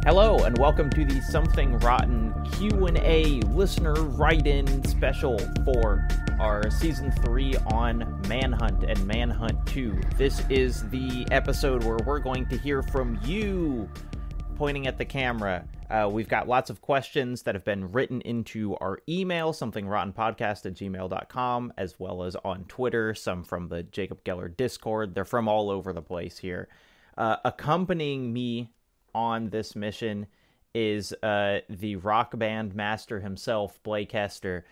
Hello, and welcome to the Something Rotten Q&A listener write-in special for our Season 3 on Manhunt and Manhunt 2. This is the episode where we're going to hear from you, pointing at the camera. We've got lots of questions that have been written into our email, somethingrottenpodcast@gmail.com, as well as on Twitter, some from the Jacob Geller Discord. They're from all over the place here. Accompanying me on this mission is the rock band master himself, Blake Hester.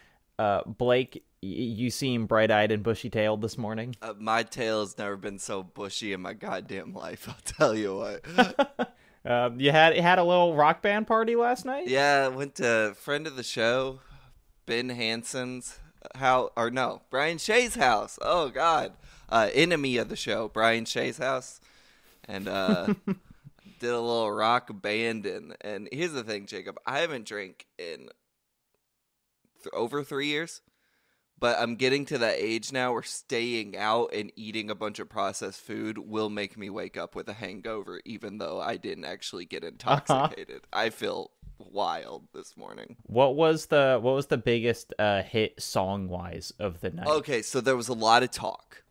Blake, you seem bright-eyed and bushy-tailed this morning. My tail has never been so bushy in my goddamn life, I'll tell you what. You had a little rock band party last night? Yeah, I went to friend of the show, Ben Hanson's house, or no, Brian Shea's house. Oh, God. Enemy of the show, Brian Shea's house. And did a little rock band. And here's the thing, Jacob. I haven't drank in over 3 years. But I'm getting to that age now where staying out and eating a bunch of processed food will make me wake up with a hangover, even though I didn't actually get intoxicated. I feel wild this morning. What was the biggest hit song-wise of the night? Okay, so there was a lot of talk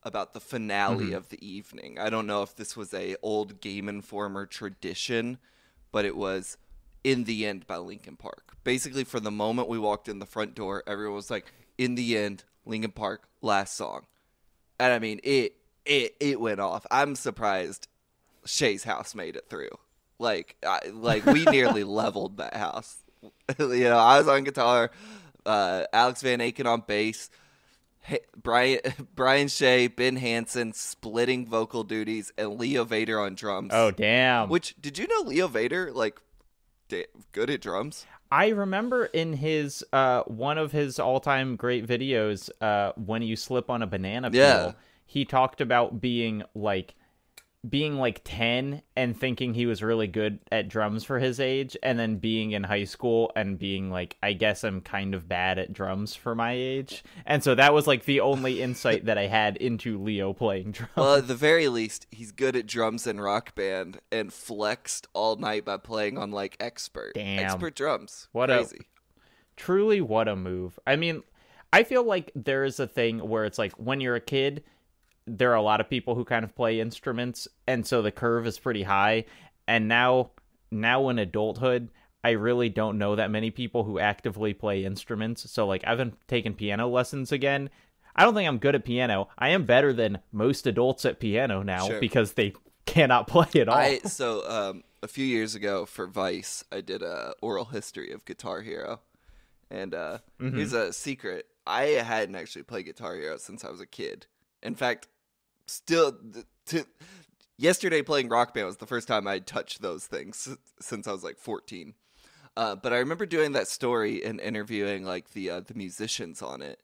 about the finale of the evening. I don't know if this was a old Game Informer tradition, but it was In the End by Linkin Park. Basically, for the moment we walked in the front door, everyone was like, In the End, Linkin Park, last song. And I mean, it went off. I'm surprised Shea's house made it through. Like we nearly leveled that house. You know, I was on guitar, Alex Van Aken on bass, Brian Shea, Ben Hansen splitting vocal duties, and Leo Vader on drums. Oh, damn. Which, did you know Leo Vader, good at drums? I remember in his one of his all-time great videos, When You Slip on a Banana Peel, he talked about being 10 and thinking he was really good at drums for his age, and then being in high school and being like, I guess I'm kind of bad at drums for my age. And so that was like the only insight that I had into Leo playing drums. Well, at the very least, he's good at drums in Rock Band and flexed all night by playing on expert drums. Crazy. Truly what a move. I mean, I feel like there is a thing where it's like when you're a kid, there are a lot of people who kind of play instruments, and so the curve is pretty high. And now in adulthood, I really don't know that many people who actively play instruments. So I've been taking piano lessons again. I don't think I'm good at piano. I am better than most adults at piano now because they cannot play at all. So a few years ago for Vice, I did a oral history of Guitar Hero. And here's a secret. I hadn't actually played Guitar Hero since I was a kid. In fact, yesterday playing Rock Band was the first time I touched those things since I was 14. But I remember doing that story and interviewing the musicians on it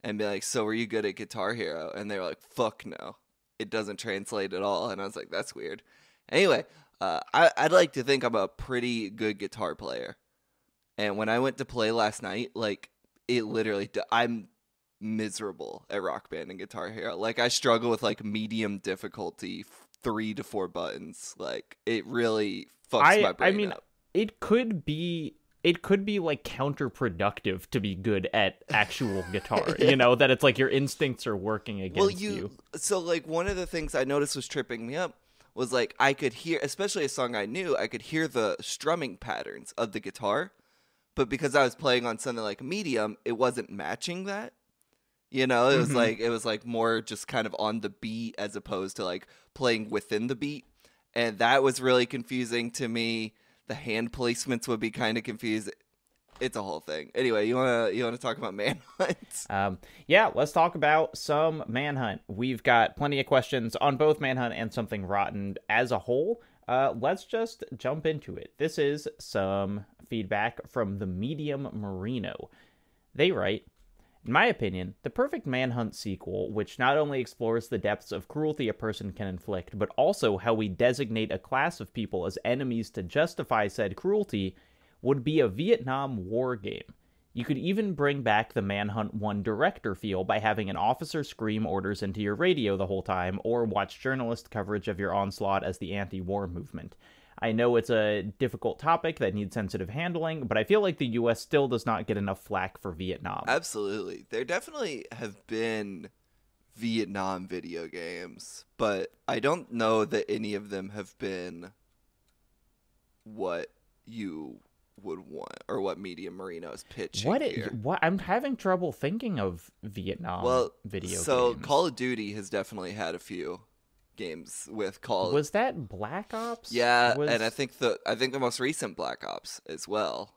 and be like, so were you good at Guitar Hero? And they were like, fuck no, it doesn't translate at all. And I was like, that's weird. Anyway, I'd like to think I'm a pretty good guitar player. And when I went to play last night, it literally, I'm miserable at Rock Band and Guitar Hero. I struggle with medium difficulty 3 to 4 buttons. It really fucks my brain up. It could be counterproductive to be good at actual guitar. You know, that it's your instincts are working against you. So one of the things I noticed was tripping me up was I could hear, especially a song I knew, I could hear the strumming patterns of the guitar, but because I was playing on something like medium, it wasn't matching that. You know, it was it was more just kind of on the beat as opposed to playing within the beat. And that was really confusing to me. The hand placements would be kind of confusing. It's a whole thing. Anyway, you wanna talk about Manhunt? Yeah, let's talk about some Manhunt. We've got plenty of questions on both Manhunt and Something Rotten as a whole. Let's just jump into it. This is some feedback from the Medium Merino. They write, in my opinion, the perfect Manhunt sequel, which not only explores the depths of cruelty a person can inflict, but also how we designate a class of people as enemies to justify said cruelty, would be a Vietnam War game. You could even bring back the Manhunt 1 director feel by having an officer scream orders into your radio the whole time, or watch journalist coverage of your onslaught as the anti-war movement. I know it's a difficult topic that needs sensitive handling, but I feel like the US still does not get enough flack for Vietnam. Absolutely. There definitely have been Vietnam video games, but I don't know that any of them have been what you would want or what Media Marino is pitching here. What I'm having trouble thinking of Vietnam video so games. Call of Duty has definitely had a few games with Call. Was that Black Ops? Yeah, and I think the most recent Black Ops as well.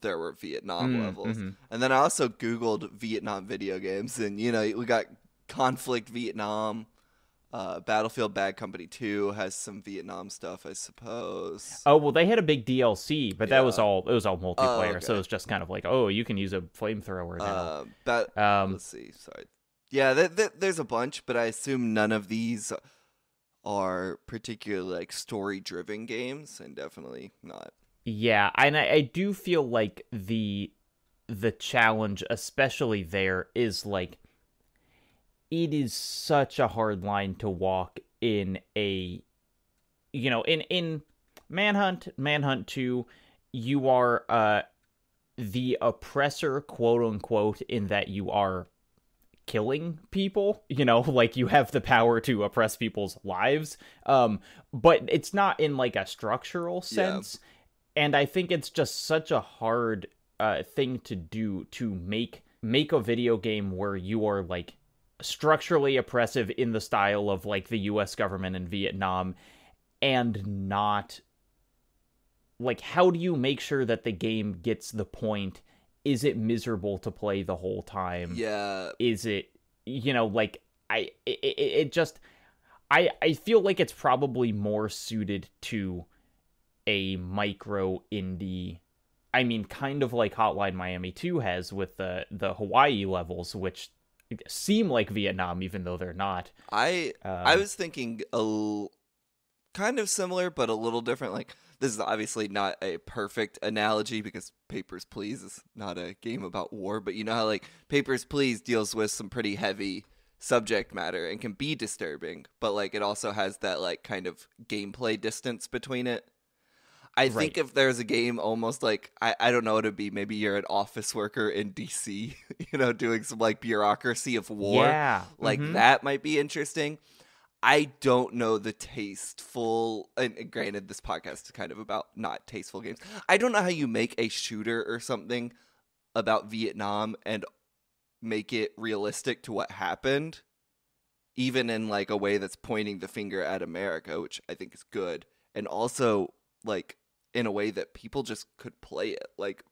There were Vietnam levels, and then I also Googled Vietnam video games, and we got Conflict Vietnam. Battlefield Bad Company 2 has some Vietnam stuff, I suppose. Oh, well, they had a big DLC, but that was all multiplayer, okay. so it's just kind of like, oh, you can use a flamethrower now. Let's see, sorry. Yeah, there's a bunch, but I assume none of these are particularly like story-driven games, and definitely not. Yeah, and I do feel like the challenge, especially there, is like, it is such a hard line to walk in a, in Manhunt 2, you are the oppressor, quote unquote, in that you are killing people, like you have the power to oppress people's lives. But it's not in like a structural sense. Yeah. And I think it's just such a hard thing to do, to make a video game where you are like structurally oppressive in the style of like the US government in Vietnam, and not like, how do you make sure that the game gets the point? Is it miserable to play the whole time? Yeah. Is it, like, I feel like it's probably more suited to a micro indie. I mean, kind of like Hotline Miami 2 has with the Hawaii levels, which seem like Vietnam, even though they're not. I was thinking kind of similar, but a little different. Like, this is obviously not a perfect analogy because Papers, Please is not a game about war, but you know how like Papers, Please deals with some pretty heavy subject matter and can be disturbing, but like it also has that like kind of gameplay distance between it. I think if there's a game almost like, I don't know what it'd be, maybe you're an office worker in DC, doing some like bureaucracy of war. Yeah. Like that might be interesting. I don't know the tasteful, and granted this podcast is kind of about not tasteful games. I don't know how you make a shooter or something about Vietnam and make it realistic to what happened, even in like a way that's pointing the finger at America, which I think is good. And also like in a way that people just could play it. Like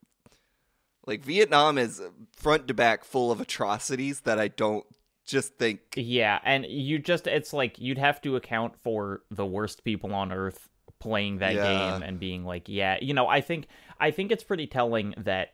Vietnam is front to back full of atrocities that I don't just think. Yeah, and it's like you'd have to account for the worst people on earth playing that game and being like, I think it's pretty telling that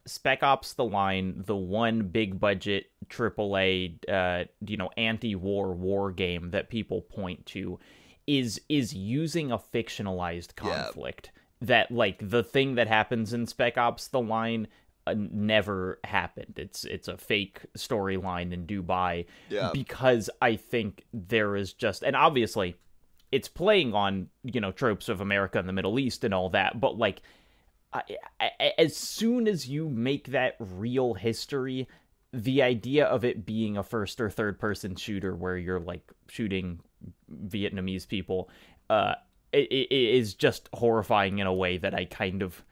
Spec Ops: The Line, the one big budget AAA anti-war war game that people point to, is using a fictionalized conflict. That like the thing that happens in Spec Ops: The Line never happened. It's a fake storyline in Dubai. Yeah. Because I think there is just, and obviously it's playing on tropes of America and the Middle East and all that, but like as soon as you make that real history, the idea of it being a first or third person shooter where you're like shooting Vietnamese people it is just horrifying in a way that I kind of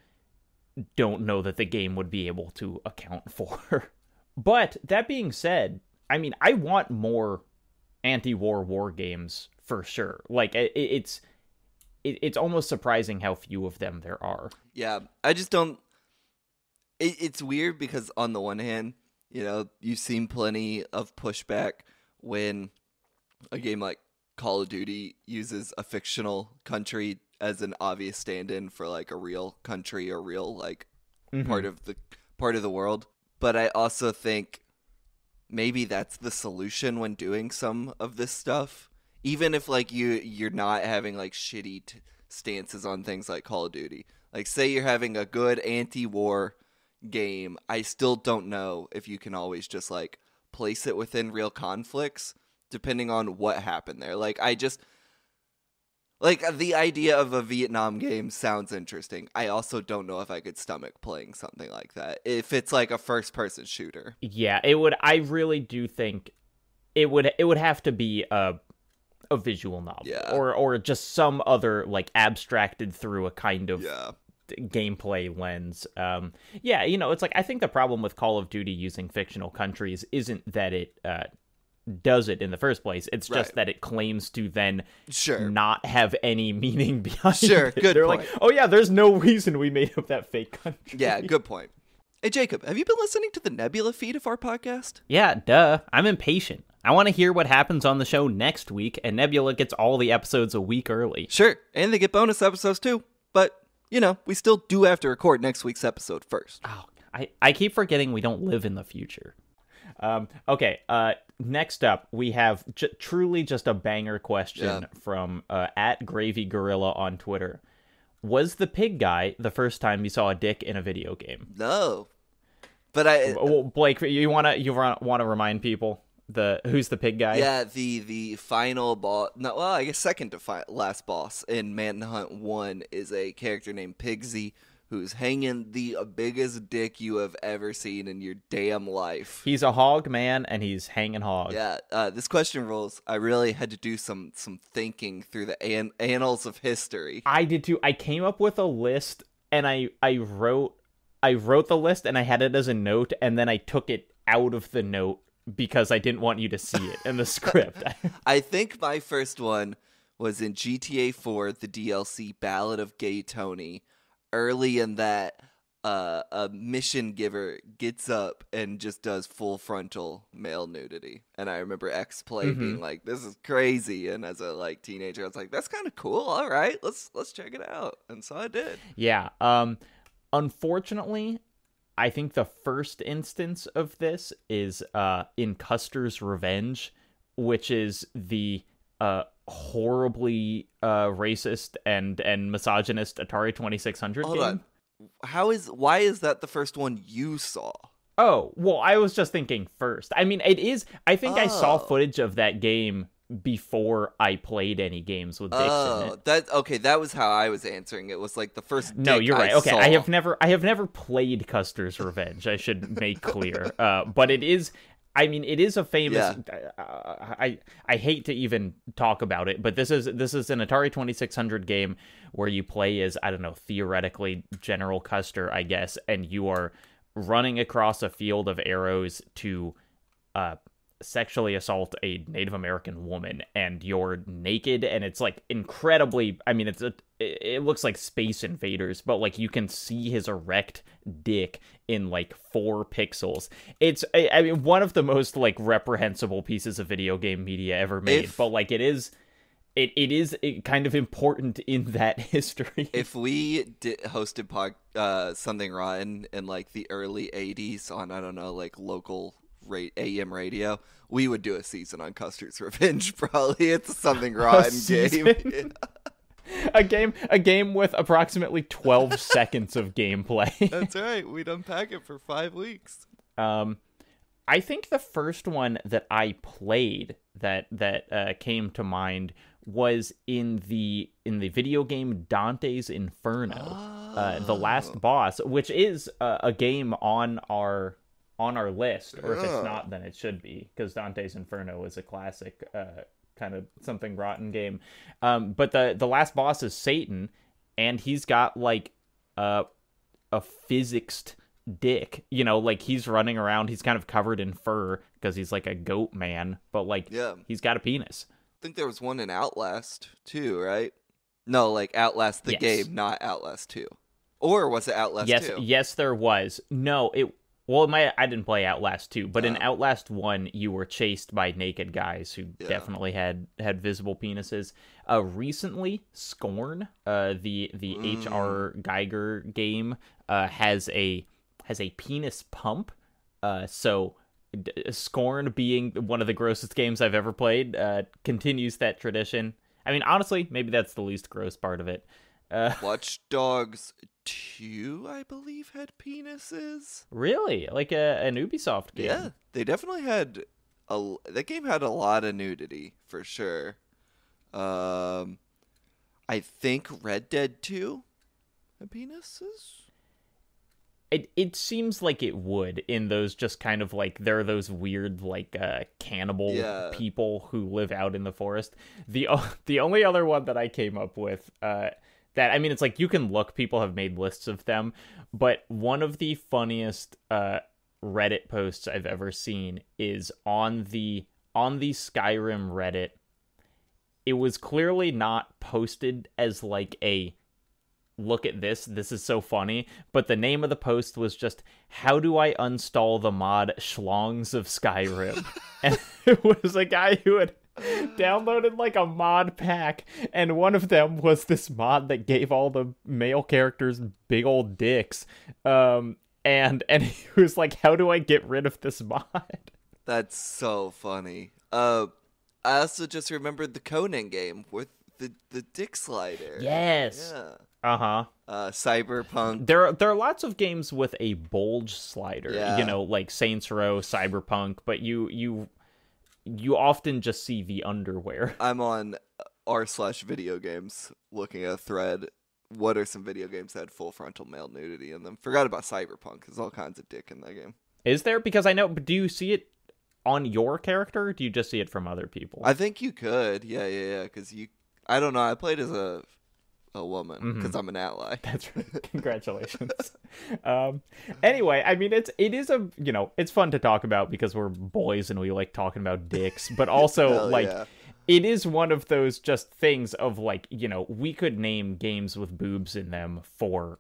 don't know that the game would be able to account for. But that being said, I mean, I want more anti-war war games for sure. Like it's almost surprising how few of them there are. Yeah, I just don't. It's weird because on the one hand, you've seen plenty of pushback when a game like Call of Duty uses a fictional country as an obvious stand-in for like a real country or real like part of the world. But I also think maybe that's the solution when doing some of this stuff. Even if like you're not having like shitty stances on things like Call of Duty. Like say you're having a good anti-war game, I still don't know if you can always just like place it within real conflicts depending on what happened there. Like Like, the idea of a Vietnam game sounds interesting. I also don't know if I could stomach playing something like that. If it's like a first-person shooter. Yeah, it would. I really do think it would have to be a visual novel, or just some other like abstracted through a kind of gameplay lens. It's like, I think the problem with Call of Duty using fictional countries isn't that it does it in the first place. It's just that it claims to then not have any meaning behind it. They're point. Like, oh yeah, there's no reason we made up that fake country. Yeah, good point. Hey Jacob, have you been listening to the Nebula feed of our podcast? Yeah, duh. I'm impatient. I want to hear what happens on the show next week, and Nebula gets all the episodes a week early. Sure, and they get bonus episodes too. But, we still do have to record next week's episode first. Oh, I keep forgetting we don't live in the future. Okay, next up, we have truly just a banger question from at Gravy Gorilla on Twitter. Was the pig guy the first time you saw a dick in a video game? No. But Blake, you wanna remind people who's the pig guy? Yeah, the final boss. No, well, I guess second to last boss in Manhunt 1 is a character named Pigsy, who's hanging the biggest dick you have ever seen in your damn life. He's a hog man, and he's hanging hog. Yeah, this question rules. I really had to do some thinking through the annals of history. I did too. I came up with a list, and I wrote the list, and I had it as a note, and then I took it out of the note because I didn't want you to see it in the script. I think my first one was in GTA 4, the DLC Ballad of Gay Tony. Early in that, a mission giver gets up and just does full frontal male nudity. And I remember X-Play being like, this is crazy. And as a teenager, I was like, that's kind of cool. All right, let's check it out. And so I did. Yeah. Unfortunately, I think the first instance of this is in Custer's Revenge, which is the horribly racist and misogynist Atari 2600 Hold game. On. Why is that the first one you saw? Oh, well, I was just thinking first. I mean, it is. I think I saw footage of that game before I played any games with dicks in it. That was how I was answering. It was like the first dick No, you're right. I saw. I have never played Custer's Revenge. I should make clear. But it is. I mean, it is a famous. Yeah. I hate to even talk about it, but this is an Atari 2600 game where you play as, I don't know, theoretically General Custer, I guess, and you are running across a field of arrows to sexually assault a Native American woman, and you're naked, and it's like incredibly. I mean, it looks like Space Invaders, but like you can see his erect dick in like 4 pixels. It's one of the most like reprehensible pieces of video game media ever made, but like it is kind of important in that history. If we hosted Something Rotten in like the early 80s on, I don't know, like local AM radio, we would do a season on Custer's Revenge. Probably it's a Something Rotten game. A game with approximately 12 seconds of gameplay. That's right. We'd unpack it for 5 weeks. I think the first one that I played that came to mind was in the video game Dante's Inferno, the last boss, which is a game on our list, or if it's not, then it should be, because Dante's Inferno is a classic kind of Something Rotten game. But the last boss is Satan, and he's got like a physicsed dick, like he's running around, he's kind of covered in fur because he's like a goat man, but like he's got a penis. I think there was one in Outlast too, right? No, like Outlast the game, not Outlast 2. Or was it Outlast 2? Yes, there was. No, I didn't play Outlast 2, but in Outlast 1, you were chased by naked guys who definitely had visible penises. Recently, Scorn, the H.R. Geiger game, has a penis pump. So Scorn, being one of the grossest games I've ever played, continues that tradition. I mean, honestly, maybe that's the least gross part of it. Watch Dogs 2, I believe, had penises. Really? Like an Ubisoft game? Yeah, they definitely had that game had a lot of nudity, for sure. I I think Red Dead 2 have penises. It seems like it would in those just kind of like there are those weird like cannibal people who live out in the forest. The only other one that I came up with that I mean it's like you can look, people have made lists of them, but one of the funniest Reddit posts I've ever seen is on the Skyrim Reddit. It was clearly not posted as like a look at this is so funny, but the name of the post was just how do I uninstall the mod Schlongs of Skyrim. And it was a guy who had downloaded like a mod pack, and one of them was this mod that gave all the male characters big old dicks, and he was like, how do I get rid of this mod? That's so funny. I also just remembered the Conan game with the dick slider. Yes. Yeah. Cyberpunk. There are lots of games with a bulge slider, like Saints Row, Cyberpunk, but you often just see the underwear. I'm on r/video games looking at a thread. What are some video games that had full frontal male nudity in them? Forgot about Cyberpunk. There's all kinds of dick in that game. Is there? Because I know, but do you see it on your character, or do you just see it from other people? I think you could. Yeah. Because I don't know. I played as a woman because I'm an ally. That's right. Congratulations. Anyway, I mean, it is a, it's fun to talk about because we're boys and we like talking about dicks, but also it is one of those just things of like, we could name games with boobs in them for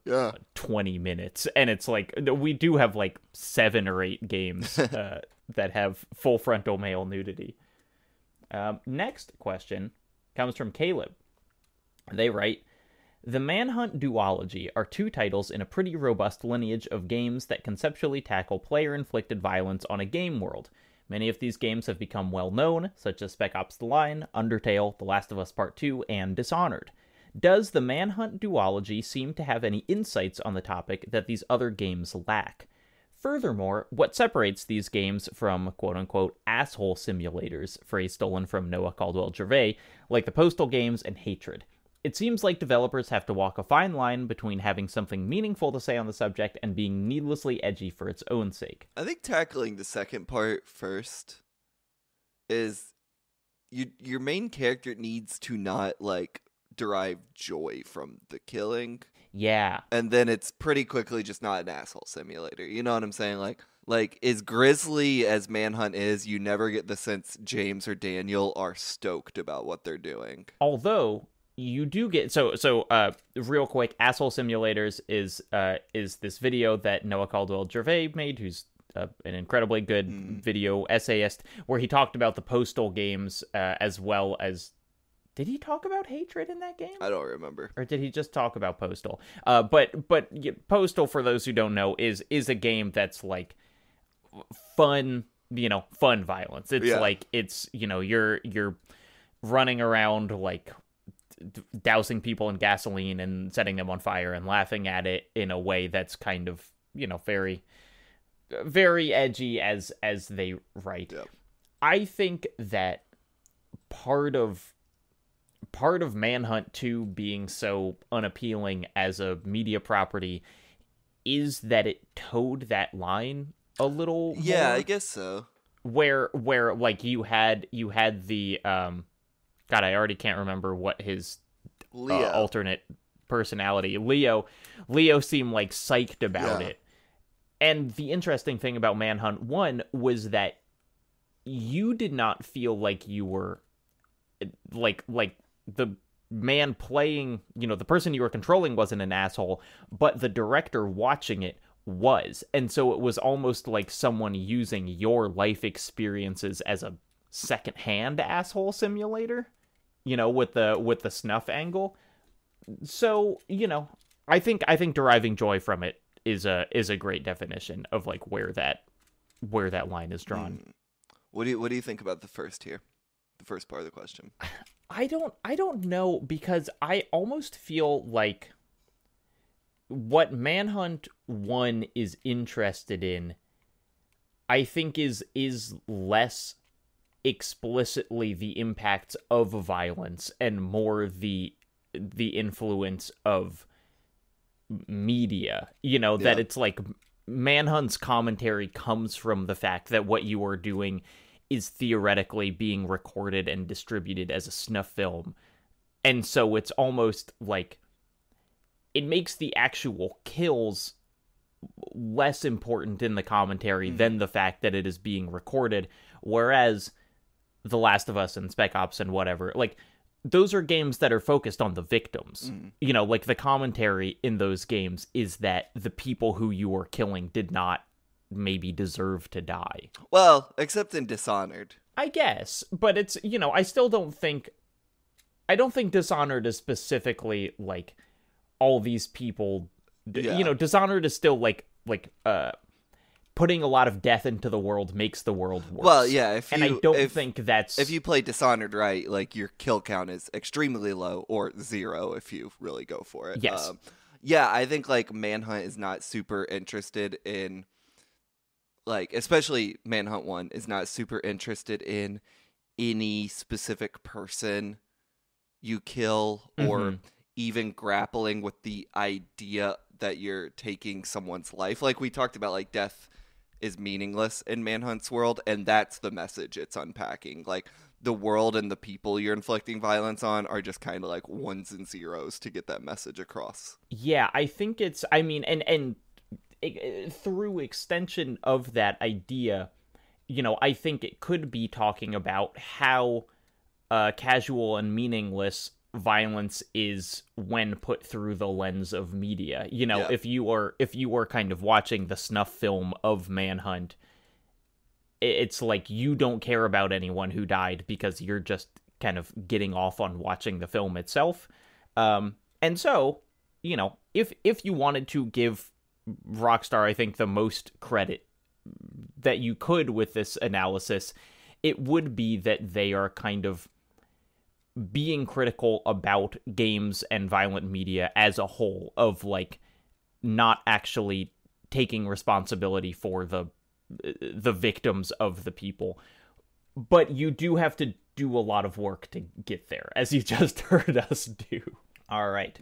20 minutes. And it's like, we do have like 7 or 8 games that have full frontal male nudity. Next question comes from Caleb. They write, the Manhunt duology are 2 titles in a pretty robust lineage of games that conceptually tackle player-inflicted violence on a game world. Many of these games have become well-known, such as Spec Ops The Line, Undertale, The Last of Us Part 2, and Dishonored. Does the Manhunt duology seem to have any insights on the topic that these other games lack? Furthermore, what separates these games from quote-unquote asshole simulators, phrase stolen from Noah Caldwell-Gervais, like the Postal games and Hatred? It seems like developers have to walk a fine line between having something meaningful to say on the subject and being needlessly edgy for its own sake. I think tackling the second part first is your main character needs to not like derive joy from the killing. Yeah. And then it's pretty quickly just not an asshole simulator. You know what I'm saying? Like as grisly as Manhunt is, you never get the sense James or Daniel are stoked about what they're doing. Although you do get so real quick, Asshole Simulators is this video that Noah Caldwell-Gervais made, who's an incredibly good video essayist, where he talked about the Postal games as well as. Did he talk about Hatred in that game? I don't remember. Or did he just talk about Postal? But Postal, for those who don't know, is a game that's like fun, fun violence. It's like it's you're running around like dousing people in gasoline and setting them on fire and laughing at it in a way that's kind of very very edgy as they write. Yep. I think that part of Manhunt 2 being so unappealing as a media property is that it towed that line a little more. I guess so. Where like you had the God, I already can't remember what his alternate personality. Leo seemed like psyched about it. And the interesting thing about Manhunt 1 was that you did not feel like you were like the man playing, the person you were controlling wasn't an asshole, but the director watching it was. And so it was almost like someone using your life experiences as a secondhand asshole simulator. With the snuff angle. So, I think deriving joy from it is a great definition of like where that line is drawn. What do you think about the first here? The first part of the question. I don't know, because I almost feel like what Manhunt 1 is interested in, I think is less explicitly the impacts of violence and more the the influence of media, that it's like Manhunt's commentary comes from the fact that what you are doing is theoretically being recorded and distributed as a snuff film. And so it's almost like it makes the actual kills less important in the commentary than the fact that it is being recorded. Whereas The Last of Us and Spec Ops and whatever, like, those are games that are focused on the victims. Like, the commentary in those games is that the people who you are killing did not maybe deserve to die. Well, except in Dishonored. I guess, but it's, I still don't think Dishonored is specifically, like, all these people, Dishonored is still, like, putting a lot of death into the world makes the world worse. Well, yeah, I don't think that's... If you play Dishonored right, like, your kill count is extremely low, or 0 if you really go for it. Yes. Yeah, I think, like, Manhunt is not super interested in, like, especially Manhunt 1 is not super interested in any specific person you kill, or even grappling with the idea that you're taking someone's life. Like we talked about, like, death is meaningless in Manhunt's world, and that's the message it's unpacking. Like, the world and the people you're inflicting violence on are just kind of like ones and zeros to get that message across. Yeah, I think it's, I mean, and through extension of that idea, I think it could be talking about how casual and meaningless violence is when put through the lens of media. If you are kind of watching the snuff film of Manhunt, it's like you don't care about anyone who died because you're just kind of getting off on watching the film itself. And so, if you wanted to give Rockstar, I think, the most credit that you could with this analysis, it would be that they are kind of being critical about games and violent media as a whole, of, like, not actually taking responsibility for the victims of the people. But you do have to do a lot of work to get there, as you just heard us do. All right.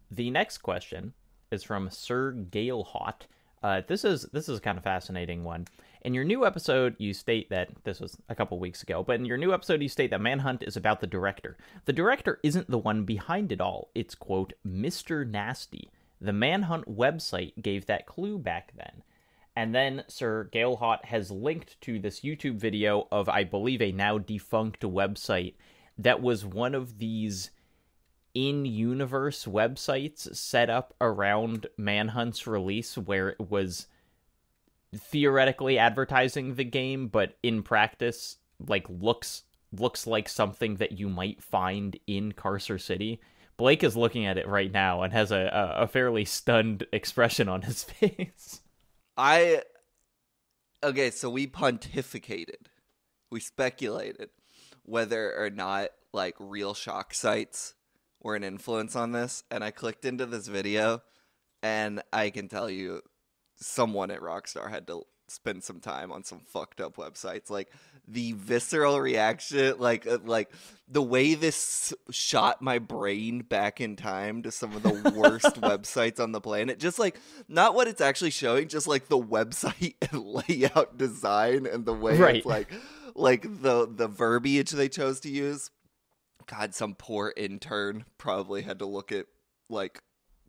The next question is from Sir Galehot. This is a kind of fascinating one. In your new episode, you state that, this was a couple weeks ago, but in your new episode, you state that Manhunt is about the director. The director isn't the one behind it all. It's, quote, Mr. Nasty. The Manhunt website gave that clue back then. And then Sir Galehot has linked to this YouTube video of, I believe, a now defunct website that was one of these in-universe websites set up around Manhunt's release, where it was theoretically advertising the game, but in practice, like, looks like something that you might find in Carcer City. Blake is looking at it right now and has a fairly stunned expression on his face. Okay, so we pontificated. We speculated whether or not, like, real shock sites were an influence on this, and I clicked into this video, and I can tell you, someone at Rockstar had to spend some time on some fucked up websites. Like, the visceral reaction, like the way this shot my brain back in time to some of the worst websites on the planet. Just, like, not what it's actually showing, just, like, the website and layout design and the way it's like the verbiage they chose to use. God, some poor intern probably had to look at, like,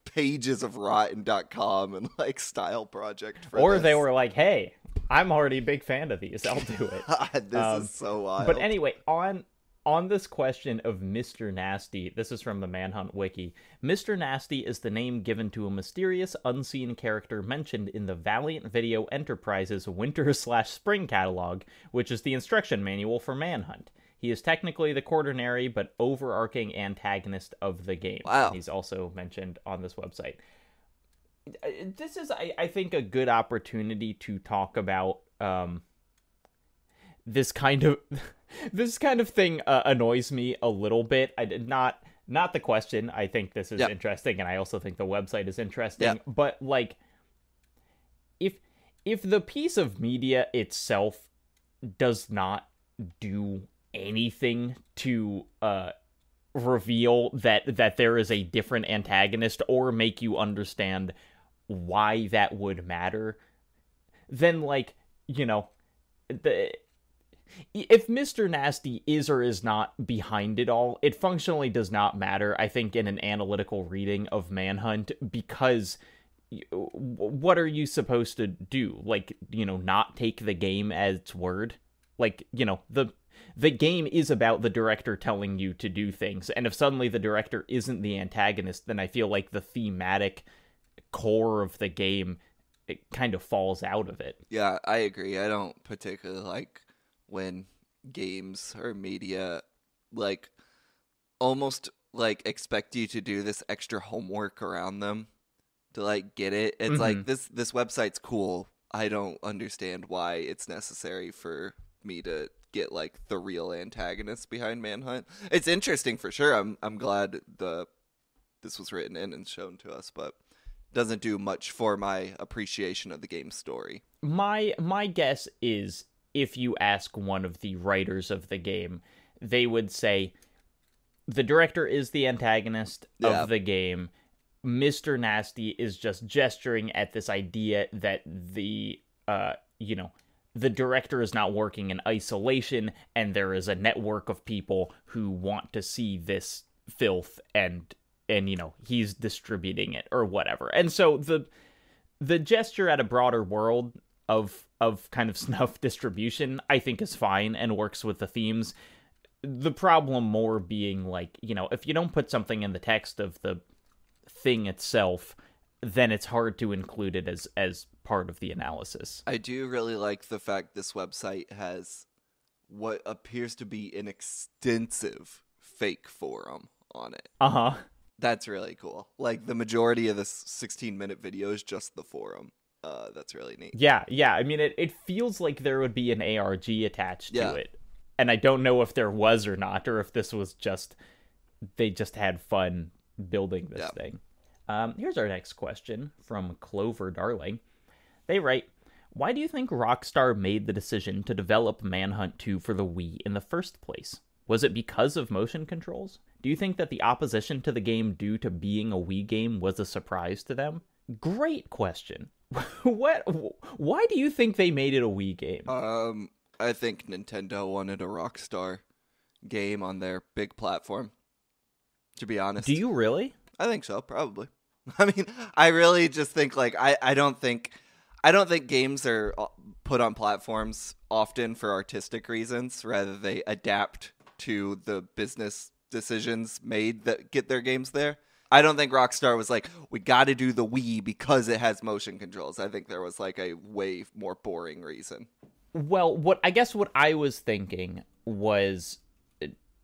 pages of rotten.com and, like, Style Project for or this. They were like, hey, I'm already a big fan of these, I'll do it. God, this is so wild. But anyway, on this question of Mr. Nasty, this is from the Manhunt wiki. Mr. Nasty is the name given to a mysterious, unseen character mentioned in the Valiant Video Enterprises Winter/Spring catalog, which is the instruction manual for Manhunt. He is technically the quaternary, but overarching antagonist of the game. Wow. He's also mentioned on this website. This is, I think, a good opportunity to talk about this kind of thing. Annoys me a little bit. I did not the question. I think this is interesting, and I also think the website is interesting. But, like, if the piece of media itself does not do anything to reveal that there is a different antagonist or make you understand why that would matter, then, like, if Mr. Nasty is or is not behind it all, it functionally does not matter, I think, in an analytical reading of Manhunt, because what are you supposed to do? Like, not take the game as its word? Like, the game is about the director telling you to do things, and if suddenly the director isn't the antagonist, then I feel like the thematic core of the game, it kind of falls out of it. Yeah, I agree. I don't particularly like when games or media, like, almost, like, expect you to do this extra homework around them to, like, get it. It's like, this website's cool. I don't understand why it's necessary for me to get, like, the real antagonist behind Manhunt. It's interesting for sure. I'm glad this was written in and shown to us, but doesn't do much for my appreciation of the game's story. My guess is, if you ask one of the writers of the game, they would say the director is the antagonist of the game. Mr. Nasty is just gesturing at this idea that the director is not working in isolation, and there is a network of people who want to see this filth, and he's distributing it or whatever. And so the gesture at a broader world of kind of snuff distribution, I think, is fine and works with the themes. The problem more being, like, if you don't put something in the text of the thing itself, then it's hard to include it as part of the analysis. I do really like the fact this website has what appears to be an extensive fake forum on it. That's really cool. Like, the majority of this 16-minute video is just the forum. That's really neat. Yeah. I mean, it feels like there would be an ARG attached to it. And I don't know if there was or not, or if this was they just had fun building this thing. Here's our next question from Clover Darling. They write, why do you think Rockstar made the decision to develop Manhunt 2 for the Wii in the first place? Was it because of motion controls? Do you think that the opposition to the game due to being a Wii game was a surprise to them? Great question. Why do you think they made it a Wii game? I think Nintendo wanted a Rockstar game on their big platform, to be honest. Do you really? I think so, probably. I mean, I really just think, like, I don't think games are put on platforms often for artistic reasons. Rather, they adapt to the business decisions made that get their games there. I don't think Rockstar was like, we got to do the Wii because it has motion controls. I think there was, like, a way more boring reason. Well, what I was thinking was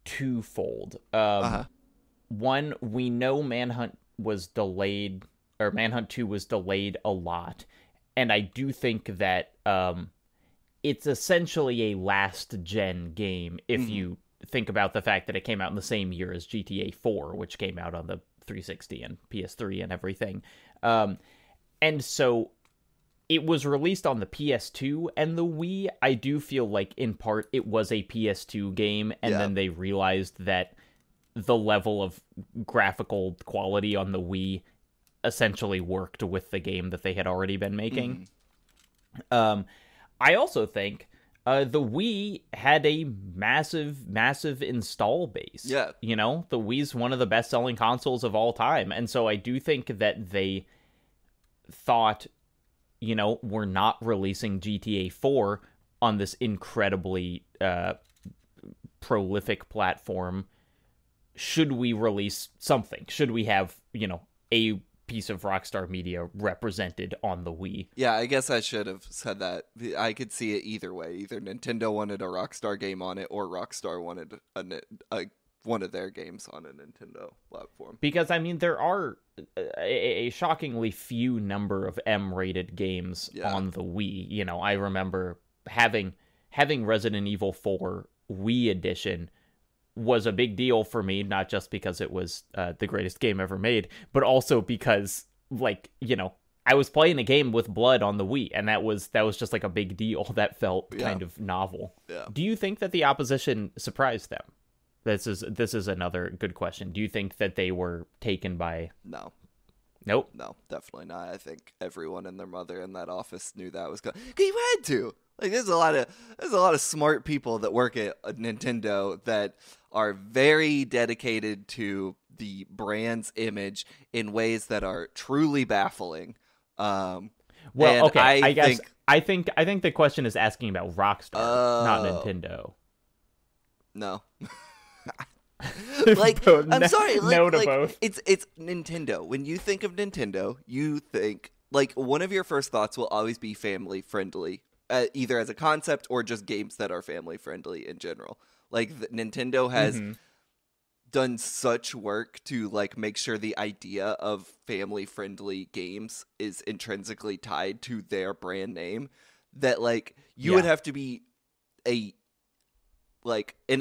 twofold. One, we know Manhunt was delayed, or Manhunt 2 was delayed a lot, and I do think that it's essentially a last-gen game if you think about the fact that it came out in the same year as GTA 4, which came out on the 360 and PS3 and everything. And so it was released on the PS2 and the Wii. I do feel like, in part, it was a PS2 game, and then they realized that the level of graphical quality on the Wii essentially worked with the game that they had already been making. I also think the Wii had a massive install base. Yeah. The Wii's one of the best-selling consoles of all time, and so I do think that they thought, we're not releasing GTA 4 on this incredibly prolific platform. Should we release something? Should we have, a piece of Rockstar Media represented on the Wii? Yeah, I guess I should have said that. I could see it either way. Either Nintendo wanted a Rockstar game on it, or Rockstar wanted one of their games on a Nintendo platform. Because, I mean, there are a shockingly few number of M-rated games on the Wii. I remember having Resident Evil 4 Wii Edition was a big deal for me, not just because it was the greatest game ever made, but also because, I was playing a game with blood on the Wii, and that was just like a big deal. That felt kind of novel. Yeah. Do you think that the opposition surprised them? This is another good question. Do you think that they were taken by? No. Nope. No, definitely not. I think everyone and their mother in that office knew that was going. You had to. Like, there's a lot of smart people that work at Nintendo that are very dedicated to the brand's image in ways that are truly baffling. Well, okay. I think the question is asking about Rockstar, not Nintendo. No. Like, I'm sorry. No to both. It's Nintendo. When you think of Nintendo, you think, like, one of your first thoughts will always be family friendly, either as a concept or just games that are family friendly in general. Like, Nintendo has done such work to, like, make sure the idea of family friendly games is intrinsically tied to their brand name that, like, you would have to be an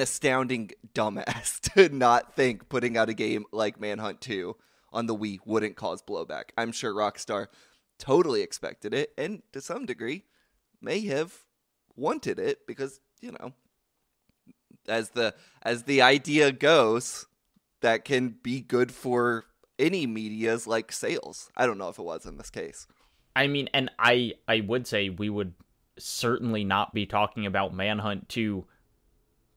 astounding dumbass to not think putting out a game like Manhunt 2 on the Wii wouldn't cause blowback. I'm sure Rockstar totally expected it, and to some degree may have wanted it because, you know, as the idea goes, that can be good for any media's like sales. I don't know if it was in this case. I mean, and I would say we would certainly not be talking about Manhunt 2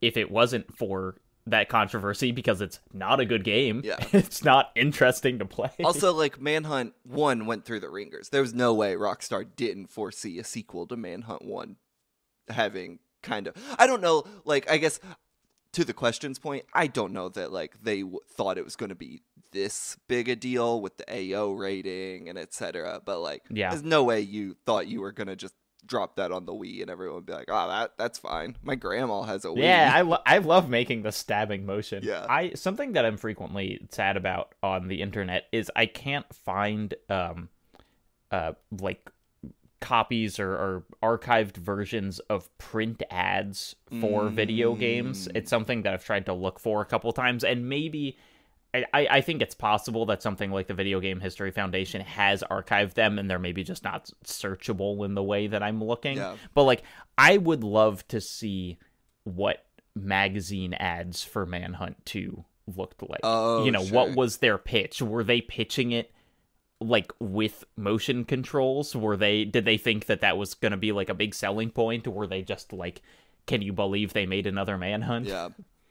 if it wasn't for that controversy, because it's not a good game. Yeah. It's not interesting to play. Also, like, Manhunt 1 went through the ringers. There was no way Rockstar didn't foresee a sequel to Manhunt 1 having kind of... I don't know, like, I guess, to the question's point, I don't know that, like, they thought it was going to be this big a deal with the AO rating and etc. But, like, there's no way you thought you were going to just drop that on the Wii and everyone would be like, oh, that's fine. My grandma has a Wii. Yeah, I love making the stabbing motion. Yeah. Something that I'm frequently sad about on the internet is I can't find like copies or archived versions of print ads for video games. It's something that I've tried to look for a couple times, and maybe I think it's possible that something like the Video Game History Foundation has archived them and they're maybe just not searchable in the way that I'm looking. Yeah. But, like, I would love to see what magazine ads for Manhunt 2 looked like. Oh, you know, sure. What was their pitch? Were they pitching it, like, with motion controls? Did they think that was going to be, like, a big selling point? Or were they just, like, can you believe they made another Manhunt? Yeah.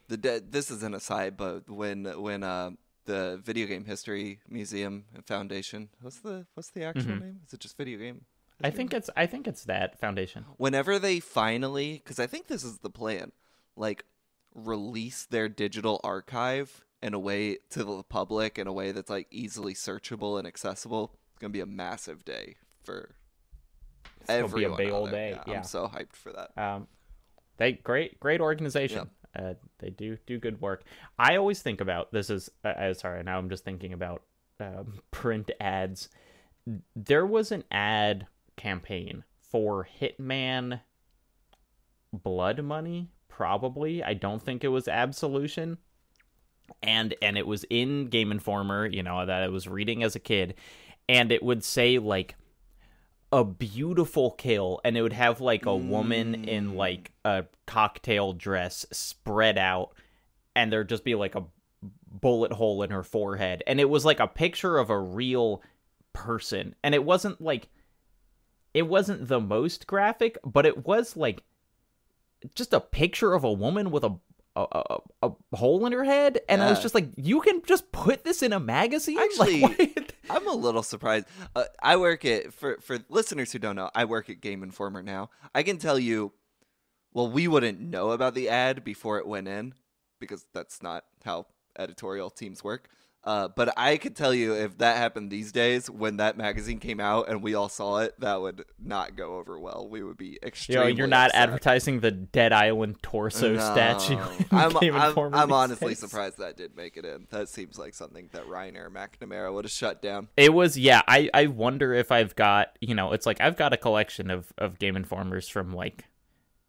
This is an aside, but when the Video Game History Museum and Foundation, what's the actual name? Is it just Video Game History? I think it's that foundation. Whenever they finally, because I think this is the plan, like, release their digital archive in a way to the public in a way that's, like, easily searchable and accessible, it's gonna be a massive day for everyone. It'll be a big old day. Yeah. I'm so hyped for that. They great organization. Yeah. They do good work. I always think about this is sorry, now I'm just thinking about print ads. There was an ad campaign for Hitman Blood Money, probably. I don't think it was Absolution. And it was in Game Informer, you know, that I was reading as a kid, and it would say, like, a beautiful kill, and it would have, like, a woman in, like, a cocktail dress spread out, and there'd just be, like, a bullet hole in her forehead, and it was, like, a picture of a real person, and it wasn't the most graphic, but it was, like, just a picture of a woman with a hole in her head, and I was just like, you can just put this in a magazine? Actually, like, I'm a little surprised. I work at, for listeners who don't know, I work at Game Informer now. I can tell you, well, we wouldn't know about the ad before it went in, because that's not how editorial teams work. But I could tell you, if that happened these days, when that magazine came out and we all saw it, that would not go over well. We would be extremely you're not upset. advertising the Dead Island torso statue. I'm honestly surprised that did make it in. That seems like something that Reiner McNamara would have shut down. It was, yeah. I wonder if I've got, you know, it's like I've got a collection of Game Informers from, like,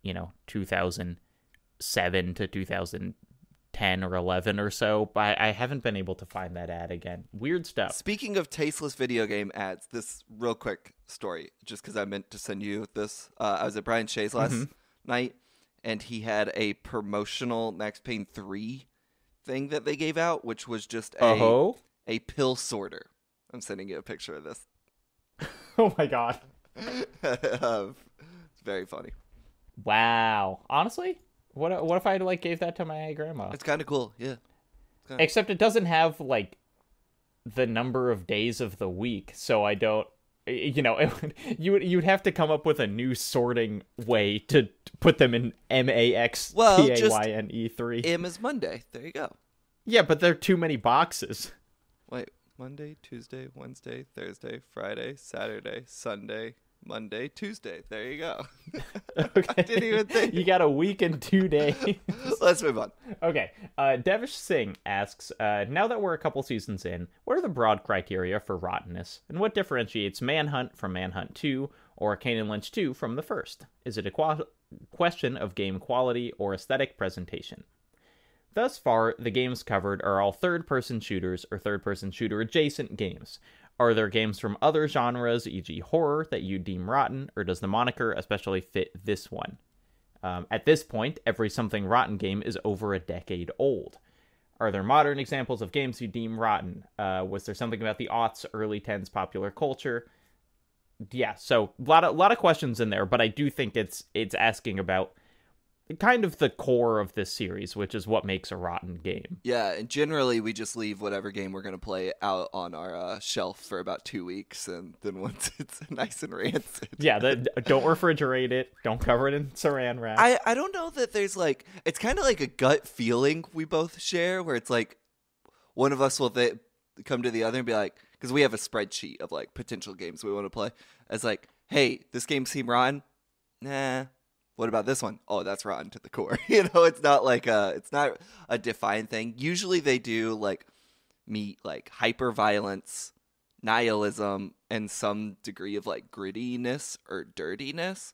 you know, 2007 to 2010 or 11 or so, but I haven't been able to find that ad again. Weird stuff. Speaking of tasteless video game ads, this real quick story, just because I meant to send you this. I was at Brian Shea's last night, and he had a promotional Max Payne 3 thing that they gave out, which was just a pill sorter. I'm sending you a picture of this. Oh my god. It's very funny. Wow. Honestly, what if I like gave that to my grandma? It's kind of cool, yeah. Except it doesn't have like the number of days of the week, so I don't. You'd have to come up with a new sorting way to put them in MAXPAYNE3. M is Monday. There you go. Yeah, but there are too many boxes. Wait, Monday, Tuesday, Wednesday, Thursday, Friday, Saturday, Sunday, Monday, Tuesday. There you go. Okay. I didn't even think. You got a week and 2 days. Let's move on. Okay. Devish Singh asks, now that we're a couple seasons in, what are the broad criteria for rottenness? And what differentiates Manhunt from Manhunt 2 or Kane and Lynch 2 from the first? Is it a question of game quality or aesthetic presentation? Thus far, the games covered are all third-person shooters or third-person shooter-adjacent games. Are there games from other genres, e.g. horror, that you deem rotten, or does the moniker especially fit this one? At this point, every Something Rotten game is over a decade old. Are there modern examples of games you deem rotten? Was there something about the aughts, early 10s popular culture? Yeah, so a lot of questions in there, but I do think it's asking about kind of the core of this series, which is what makes a rotten game. Yeah, and generally we just leave whatever game we're going to play out on our shelf for about 2 weeks, and then once it's nice and rancid. Yeah, don't refrigerate it. Don't cover it in saran wrap. I don't know that there's like, it's kind of like a gut feeling we both share, where it's like one of us will come to the other and be like, because we have a spreadsheet of like potential games we want to play, as like, hey, this game seemed rotten? Nah. What about this one? Oh, that's rotten to the core. It's not like it's not a defined thing. Usually they do like meet like hyper violence, nihilism, and some degree of like grittiness or dirtiness.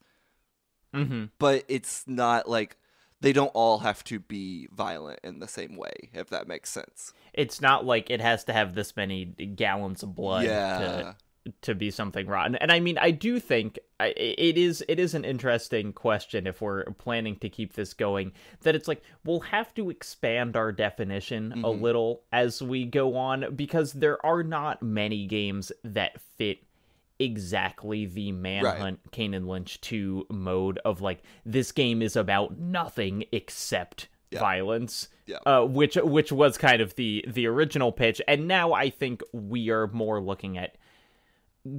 Mm-hmm. But it's not like they don't all have to be violent in the same way, if that makes sense. It's not like it has to have this many gallons of blood to be something rotten. And I mean, I do think it is an interesting question if we're planning to keep this going, that it's like we'll have to expand our definition a little as we go on, because there are not many games that fit exactly the Manhunt, Kane and Lynch 2 mode of like, this game is about nothing except violence, which was kind of the original pitch. And now I think we are more looking at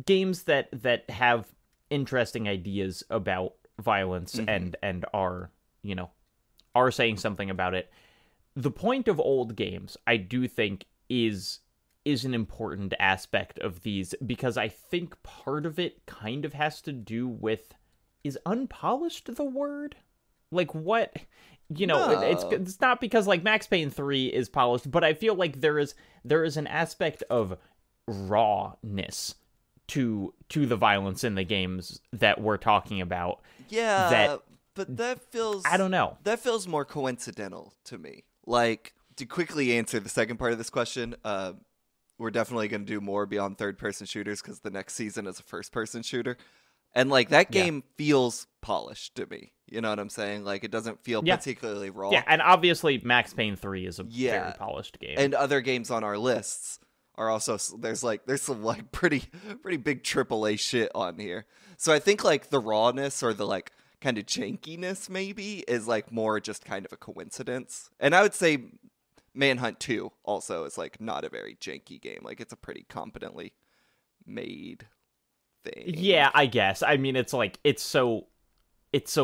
games that have interesting ideas about violence and are saying something about it. The point of old games, I do think, is an important aspect of these, because I think part of it kind of has to do with, is unpolished the word? Like what, no. It's not because like Max Payne 3 is polished, but I feel like there is an aspect of rawness to the violence in the games that we're talking about. Yeah, but that feels, I don't know. That feels more coincidental to me. Like, to quickly answer the second part of this question, we're definitely going to do more beyond third-person shooters, because the next season is a first-person shooter. And, like, that game feels polished to me. You know what I'm saying? Like, it doesn't feel particularly raw. Yeah, and obviously Max Payne 3 is a very polished game. And other games on our lists are also, there's some like pretty big AAA shit on here. So I think like the rawness or the like kind of jankiness maybe is like more just kind of a coincidence. And I would say Manhunt 2 also is like not a very janky game. Like, it's a pretty competently made thing. Yeah, I guess. I mean, it's like it's so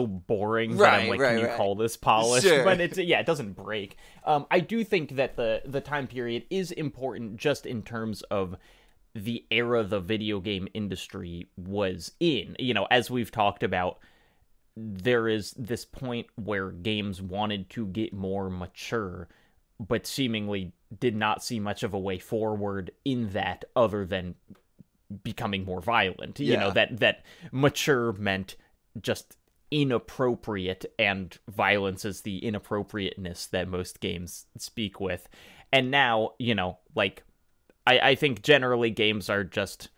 boring that I'm like, can you call this polished? Sure. But it doesn't break. I do think that the time period is important just in terms of the era the video game industry was in. As we've talked about, there is this point where games wanted to get more mature, but seemingly did not see much of a way forward in that other than becoming more violent. That mature meant just inappropriate, and violence is the inappropriateness that most games speak with. And now, like, I think generally games are just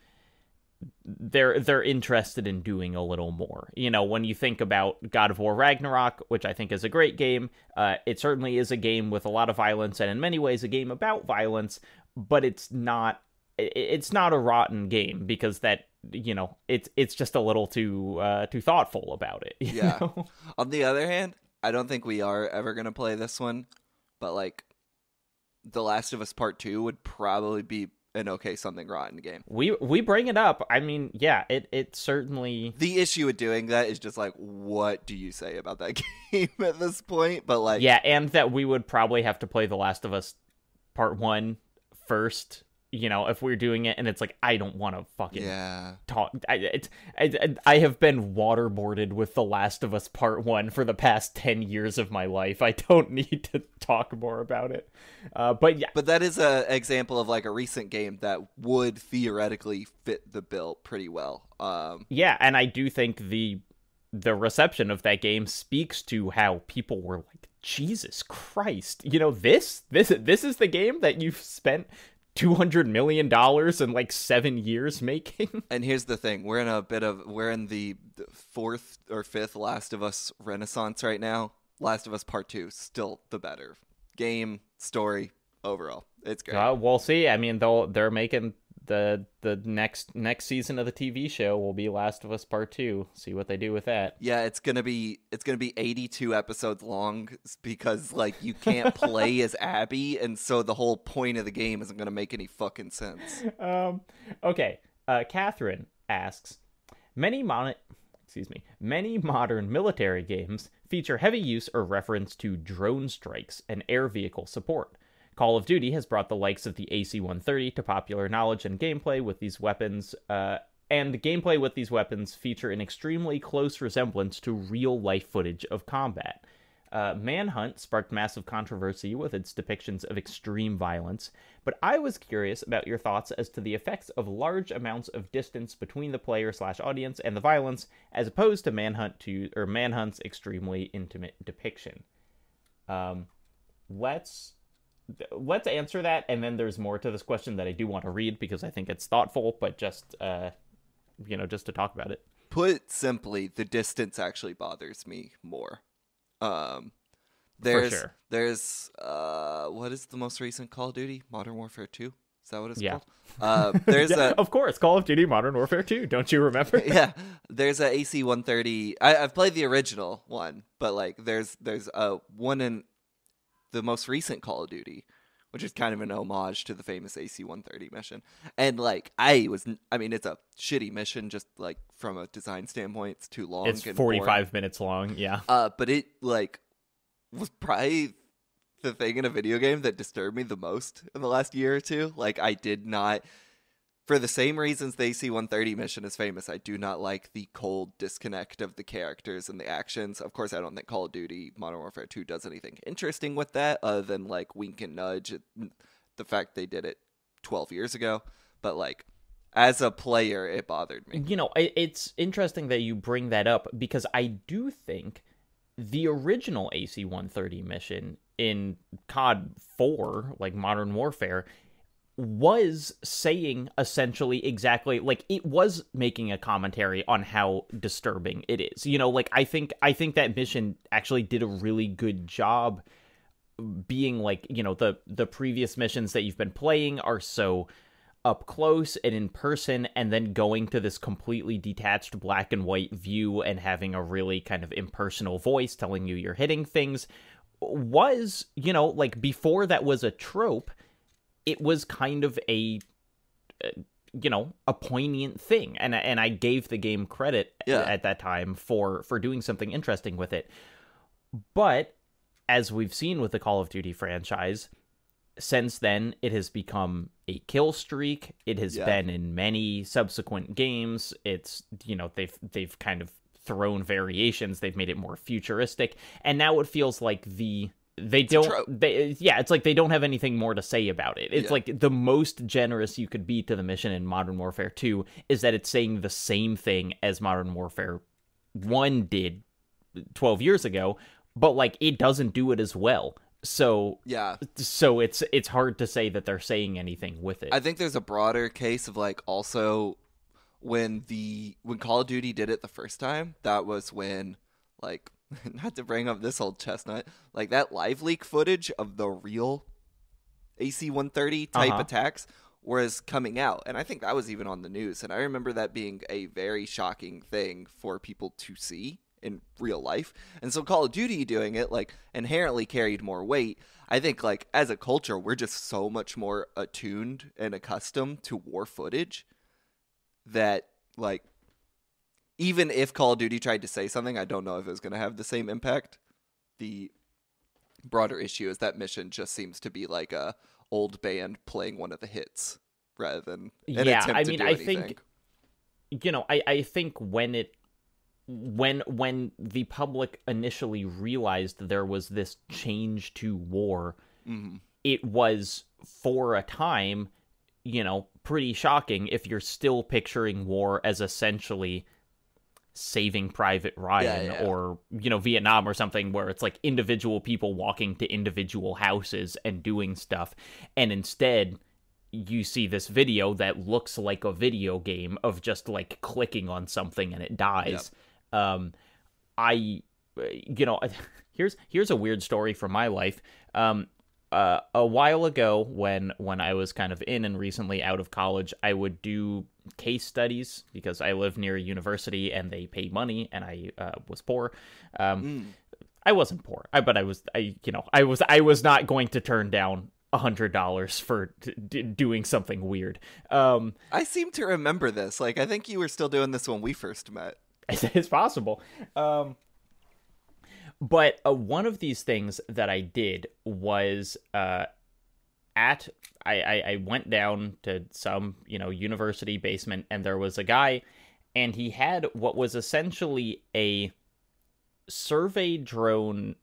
they're interested in doing a little more. You know, when you think about God of War Ragnarok, which I think is a great game, it certainly is a game with a lot of violence, and in many ways a game about violence, but it's not a rotten game, because that, you know, it's just a little too thoughtful about it. You know? On the other hand, I don't think we are ever gonna play this one, but like The Last of Us Part 2 would probably be an okay Something Rotten game. We bring it up. I mean, yeah, it certainly... The issue with doing that is just like, what do you say about that game at this point? But like, yeah, and that we would probably have to play The Last of Us Part 1 first, you know, if we're doing it, and it's like, I don't want to fucking talk. I have been waterboarded with The Last of Us Part 1 for the past 10 years of my life. I don't need to talk more about it. But yeah. But that is an example of like a recent game that would theoretically fit the bill pretty well. Yeah, and I do think the reception of that game speaks to how people were like, Jesus Christ, you know, this is the game that you've spent $200 million in like 7 years making. And here's the thing, we're in the fourth or fifth Last of Us renaissance right now. Last of Us Part 2, still the better game, story, overall. It's great. We'll see. I mean, they're making the next season of the TV show will be Last of Us Part 2. See what they do with that. Yeah, it's gonna be 82 episodes long, because like you can't play as Abby, and so the whole point of the game isn't gonna make any fucking sense. Okay. Catherine asks, many modern military games feature heavy use or reference to drone strikes and air vehicle support. Call of Duty has brought the likes of the AC-130 to popular knowledge, and gameplay with these weapons feature an extremely close resemblance to real-life footage of combat. Manhunt sparked massive controversy with its depictions of extreme violence, but I was curious about your thoughts as to the effects of large amounts of distance between the player/audience and the violence, as opposed to Manhunt's extremely intimate depiction. Let's answer that, and then there's more to this question that I do want to read because I think it's thoughtful, but just just to talk about it. Put simply, the distance actually bothers me more. For sure. There's what is the most recent Call of Duty? Modern Warfare 2? Is that what it's called? Of course, Call of Duty Modern Warfare 2. Don't you remember? Yeah, there's a AC-130. I've played the original one, but like there's a one in the most recent Call of Duty, which is kind of an homage to the famous AC-130 mission. And like it's a shitty mission, just like from a design standpoint. It's too long. It's 45 minutes long. Yeah. But it like was probably the thing in a video game that disturbed me the most in the last year or two. Like, I did not, for the same reasons the AC-130 mission is famous, I do not like the cold disconnect of the characters and the actions. Of course, I don't think Call of Duty Modern Warfare 2 does anything interesting with that, other than, like, wink and nudge at the fact they did it 12 years ago. But, like, as a player, it bothered me. You know, it's interesting that you bring that up, because I do think the original AC-130 mission in COD 4, like Modern Warfare, was saying essentially exactly, like, it was making a commentary on how disturbing it is. You know, like, I think that mission actually did a really good job being like, you know, the previous missions that you've been playing are so up close and in person, and then going to this completely detached black and white view and having a really kind of impersonal voice telling you you're hitting things was, you know, like, before that was a trope, it was kind of a poignant thing, and I gave the game credit at that time for doing something interesting with it. But as we've seen with the Call of Duty franchise, since then it has become a kill streak. It has been in many subsequent games. It's, you know, they've kind of thrown variations. They've made it more futuristic, and now it feels like it's like they don't have anything more to say about it. It's like the most generous you could be to the mission in Modern Warfare 2 is that it's saying the same thing as Modern Warfare 1 did 12 years ago, but like it doesn't do it as well. So it's hard to say that they're saying anything with it. I think there's a broader case of like also when Call of Duty did it the first time, that was when, like, not to bring up this old chestnut, like that live leak footage of the real AC-130 type attacks was coming out. And I think that was even on the news. And I remember that being a very shocking thing for people to see in real life. And so Call of Duty doing it, like, inherently carried more weight. I think, like, as a culture, we're just so much more attuned and accustomed to war footage that, like, even if Call of Duty tried to say something, I don't know if it was going to have the same impact. The broader issue is that mission just seems to be like a old band playing one of the hits rather than an attempt to do anything. I think when the public initially realized there was this change to war, it was, for a time, pretty shocking if you're still picturing war as essentially Saving Private Ryan or, Vietnam or something, where it's like individual people walking to individual houses and doing stuff. And instead, you see this video that looks like a video game of just like clicking on something and it dies. Yep. Here's a weird story from my life. A while ago, when I was kind of in and recently out of college, I would do case studies because I live near a university and they pay money, and I was poor. I wasn't poor, but I was not going to turn down $100 for doing something weird. I seem to remember this. Like, I think you were still doing this when we first met. It's possible. But one of these things that I did was I went down to some, university basement, and there was a guy, and he had what was essentially a survey drone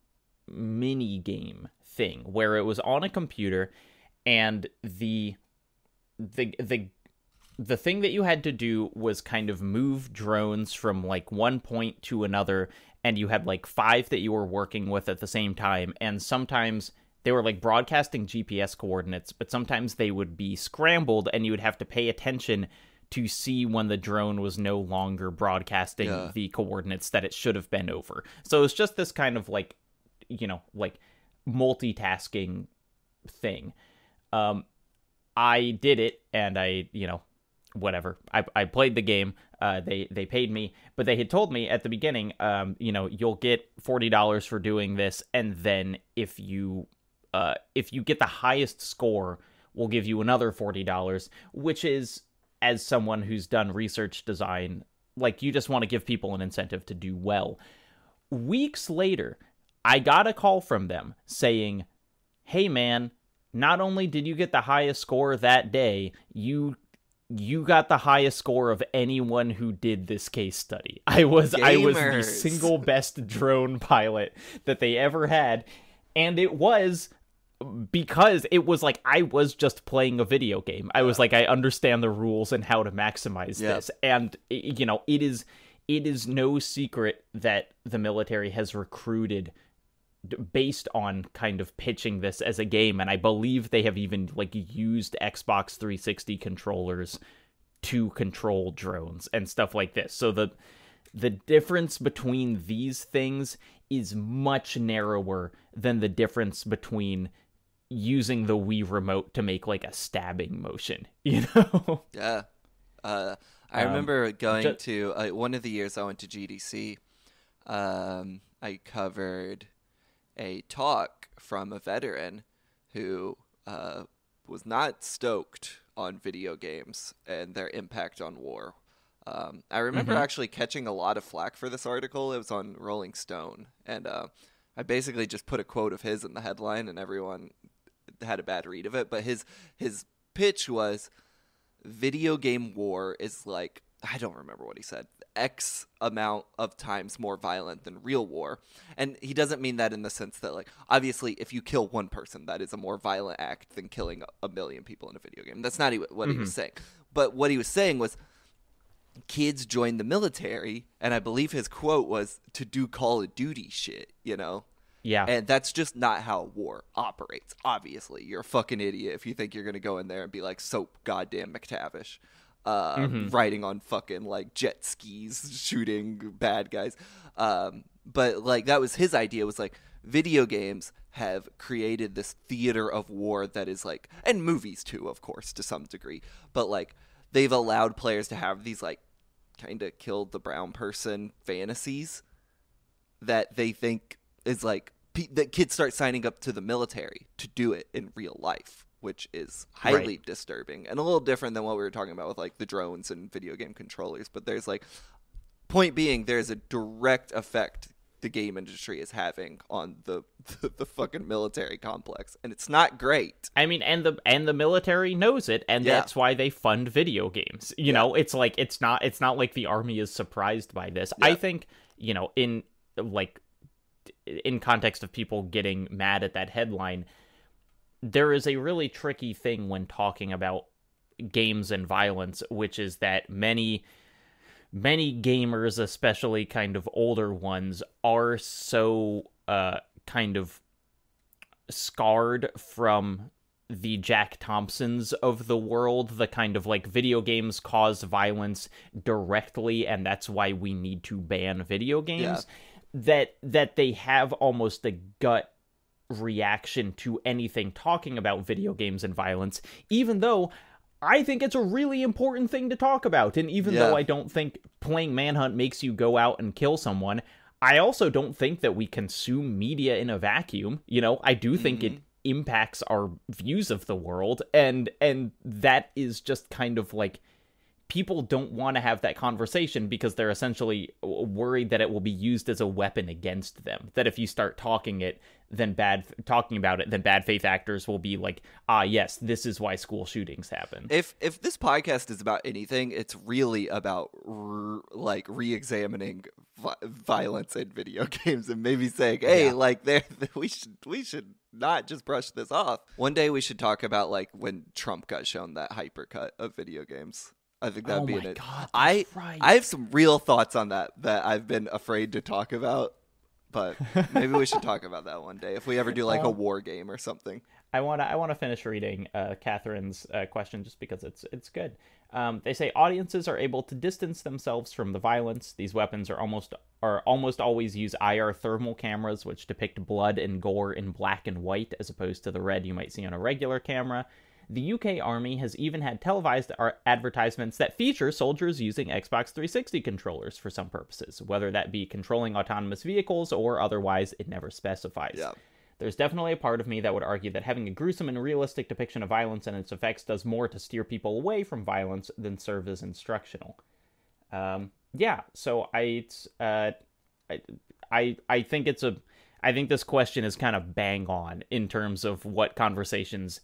mini game thing where it was on a computer, and the thing that you had to do was kind of move drones from like one point to another, and you had like 5 that you were working with at the same time, and sometimes they were like broadcasting GPS coordinates, but sometimes they would be scrambled, and you would have to pay attention to see when the drone was no longer broadcasting the coordinates that it should have been over. So it's just this kind of like, like multitasking thing. I did it, and I, whatever. I played the game. They paid me, but they had told me at the beginning, you'll get $40 for doing this, and then if you get the highest score, we'll give you another $40, which is, as someone who's done research design, like, you just want to give people an incentive to do well. Weeks later, I got a call from them saying, "Hey man, not only did you get the highest score that day, you got the highest score of anyone who did this case study. I was the single best drone pilot that they ever had." And it was because it was like, I was just playing a video game. I was like, I understand the rules and how to maximize this. And, it is no secret that the military has recruited based on kind of pitching this as a game. And I believe they have even like used Xbox 360 controllers to control drones and stuff like this. So the difference between these things is much narrower than the difference between using the Wii remote to make like a stabbing motion, Yeah. I remember going to one of the years I went to GDC. I covered a talk from a veteran who was not stoked on video games and their impact on war. I remember actually catching a lot of flack for this article. It was on Rolling Stone, and I basically just put a quote of his in the headline, and everyone had a bad read of it. But his pitch was, video game war is like, I don't remember what he said, X amount of times more violent than real war. And he doesn't mean that in the sense that, like, obviously if you kill one person, that is a more violent act than killing a million people in a video game. That's not what he was saying. But what he was saying was, kids join the military, and I believe his quote was, to do Call of Duty shit, Yeah. And that's just not how war operates. Obviously, you're a fucking idiot if you think you're going to go in there and be like Soap goddamn McTavish. riding on fucking like jet skis, shooting bad guys. But like that was his idea, was like video games have created this theater of war that is like, and movies too, of course, to some degree, but like they've allowed players to have these like kind of killed the brown person fantasies that they think is like that kids start signing up to the military to do it in real life, which is highly disturbing and a little different than what we were talking about with like the drones and video game controllers. But there's like, point being, there's a direct effect the game industry is having on the fucking military complex, and it's not great. I mean, and the military knows it, and that's why they fund video games. You know, it's like it's not like the army is surprised by this. I think, you know, in context of people getting mad at that headline, there is a really tricky thing when talking about games and violence, which is that many gamers, especially kind of older ones, are so kind of scarred from the Jack Thompsons of the world, the kind of like video games cause violence directly, and that's why we need to ban video games, that they have almost a gut reaction to anything talking about video games and violence, even though I think it's a really important thing to talk about. And even though I don't think playing Manhunt makes you go out and kill someone, I also don't think that we consume media in a vacuum. You know, I do think it impacts our views of the world, and that is just kind of like, people don't want to have that conversation because they're essentially worried that it will be used as a weapon against them. That if you start talking about it, then bad faith actors will be like, yes, this is why school shootings happen. If this podcast is about anything, it's really about re-examining violence in video games and maybe saying, hey, we should not just brush this off. One day we should talk about like when Trump got shown that hypercut of video games. I think that'd be in it. God, I right. have some real thoughts on that I've been afraid to talk about, but maybe we should talk about that one day if we ever do like a war game or something. I want to finish reading Catherine's question just because it's good. They say audiences are able to distance themselves from the violence. These weapons are almost always use IR thermal cameras, which depict blood and gore in black and white as opposed to the red you might see on a regular camera. The UK Army has even had televised advertisements that feature soldiers using Xbox 360 controllers for some purposes, whether that be controlling autonomous vehicles or otherwise, it never specifies. Yeah. There's definitely a part of me that would argue that having a gruesome and realistic depiction of violence and its effects does more to steer people away from violence than serve as instructional. So I think I think this question is kind of bang on in terms of what conversations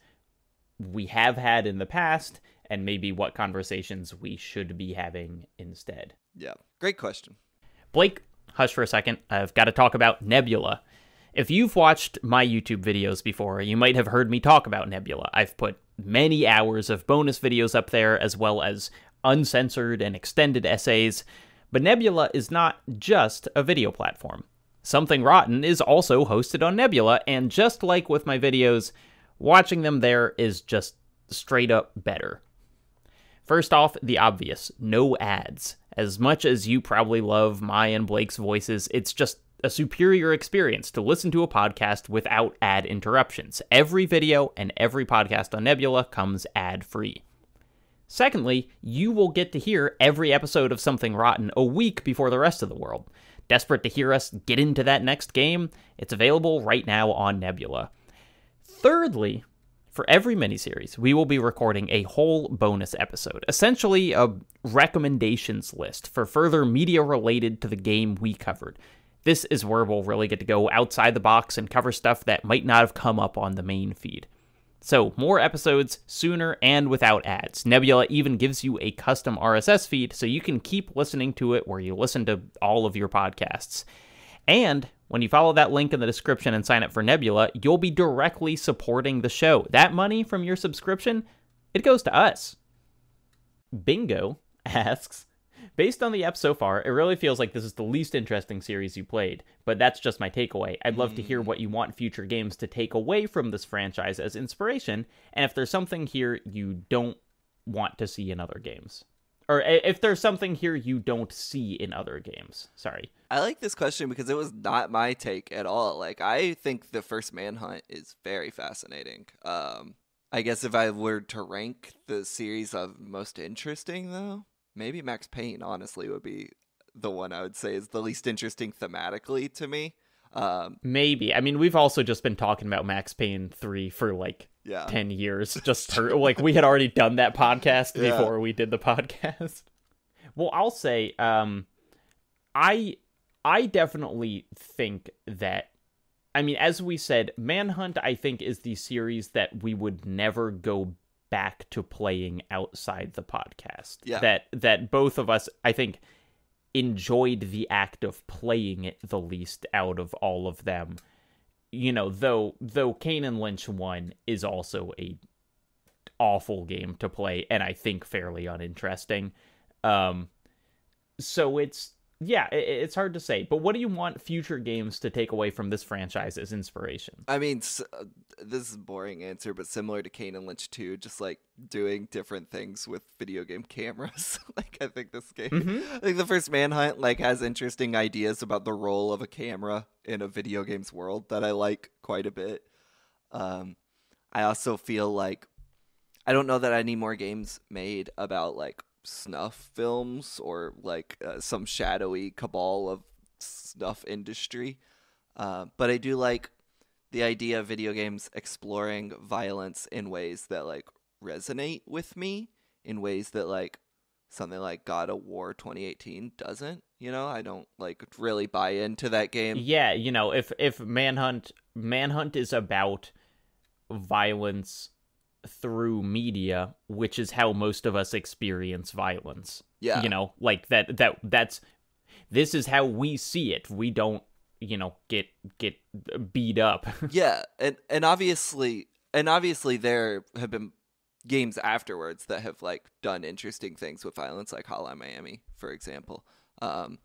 we have had in the past and maybe what conversations we should be having instead. Yeah, great question. Blake, hush for a second. I've got to talk about Nebula. If you've watched my YouTube videos before, you might have heard me talk about Nebula. I've put many hours of bonus videos up there, as well as uncensored and extended essays. But Nebula is not just a video platform. Something Rotten is also hosted on Nebula, and just like with my videos, watching them there is just straight up better. First off, the obvious, no ads. As much as you probably love my and Blake's voices, it's just a superior experience to listen to a podcast without ad interruptions. Every video and every podcast on Nebula comes ad-free. Secondly, you will get to hear every episode of Something Rotten a week before the rest of the world. Desperate to hear us get into that next game? It's available right now on Nebula. Thirdly, for every miniseries, we will be recording a whole bonus episode, essentially a recommendations list for further media related to the game we covered. This is where we'll really get to go outside the box and cover stuff that might not have come up on the main feed. So, more episodes sooner and without ads. Nebula even gives you a custom RSS feed so you can keep listening to it where you listen to all of your podcasts. And when you follow that link in the description and sign up for Nebula, you'll be directly supporting the show. That money from your subscription, it goes to us. Bingo asks, based on the app so far, it really feels like this is the least interesting series you played, but that's just my takeaway. I'd love to hear what you want future games to take away from this franchise as inspiration, and if there's something here you don't want to see in other games. Or if there's something here you don't see in other games. Sorry. I like this question because it was not my take at all. Like, I think the first Manhunt is very fascinating. I guess if I were to rank the series of most interesting, though, maybe Max Payne, honestly, would be the one I would say is the least interesting thematically to me. Maybe. I mean, we've also just been talking about Max Payne 3 for like 10 years. Like, we had already done that podcast before we did the podcast. Well, I'll say, I definitely think that, I mean, as we said, Manhunt, I think, is the series that we would never go back to playing outside the podcast. Yeah. That both of us, I think, enjoyed the act of playing it the least out of all of them. You know, though Kane and Lynch 1 is also a awful game to play, and I think fairly uninteresting. So it's hard to say. But what do you want future games to take away from this franchise as inspiration? I mean, this is a boring answer, but similar to Kane and Lynch 2, just like doing different things with video game cameras. Like, I think this game, I think the first Manhunt like has interesting ideas about the role of a camera in a video games world that I like quite a bit. I also feel like I don't know that I need more games made about like snuff films or like some shadowy cabal of snuff industry. But I do like the idea of video games exploring violence in ways that like resonate with me, in ways that like something like God of War 2018 doesn't. You know, I don't like really buy into that game. Yeah, you know, if Manhunt is about violence through media, which is how most of us experience violence. Yeah. You know, like this is how we see it. We don't, you know, get beat up. Yeah, and obviously there have been games afterwards that have like done interesting things with violence, like Hotline Miami, for example. The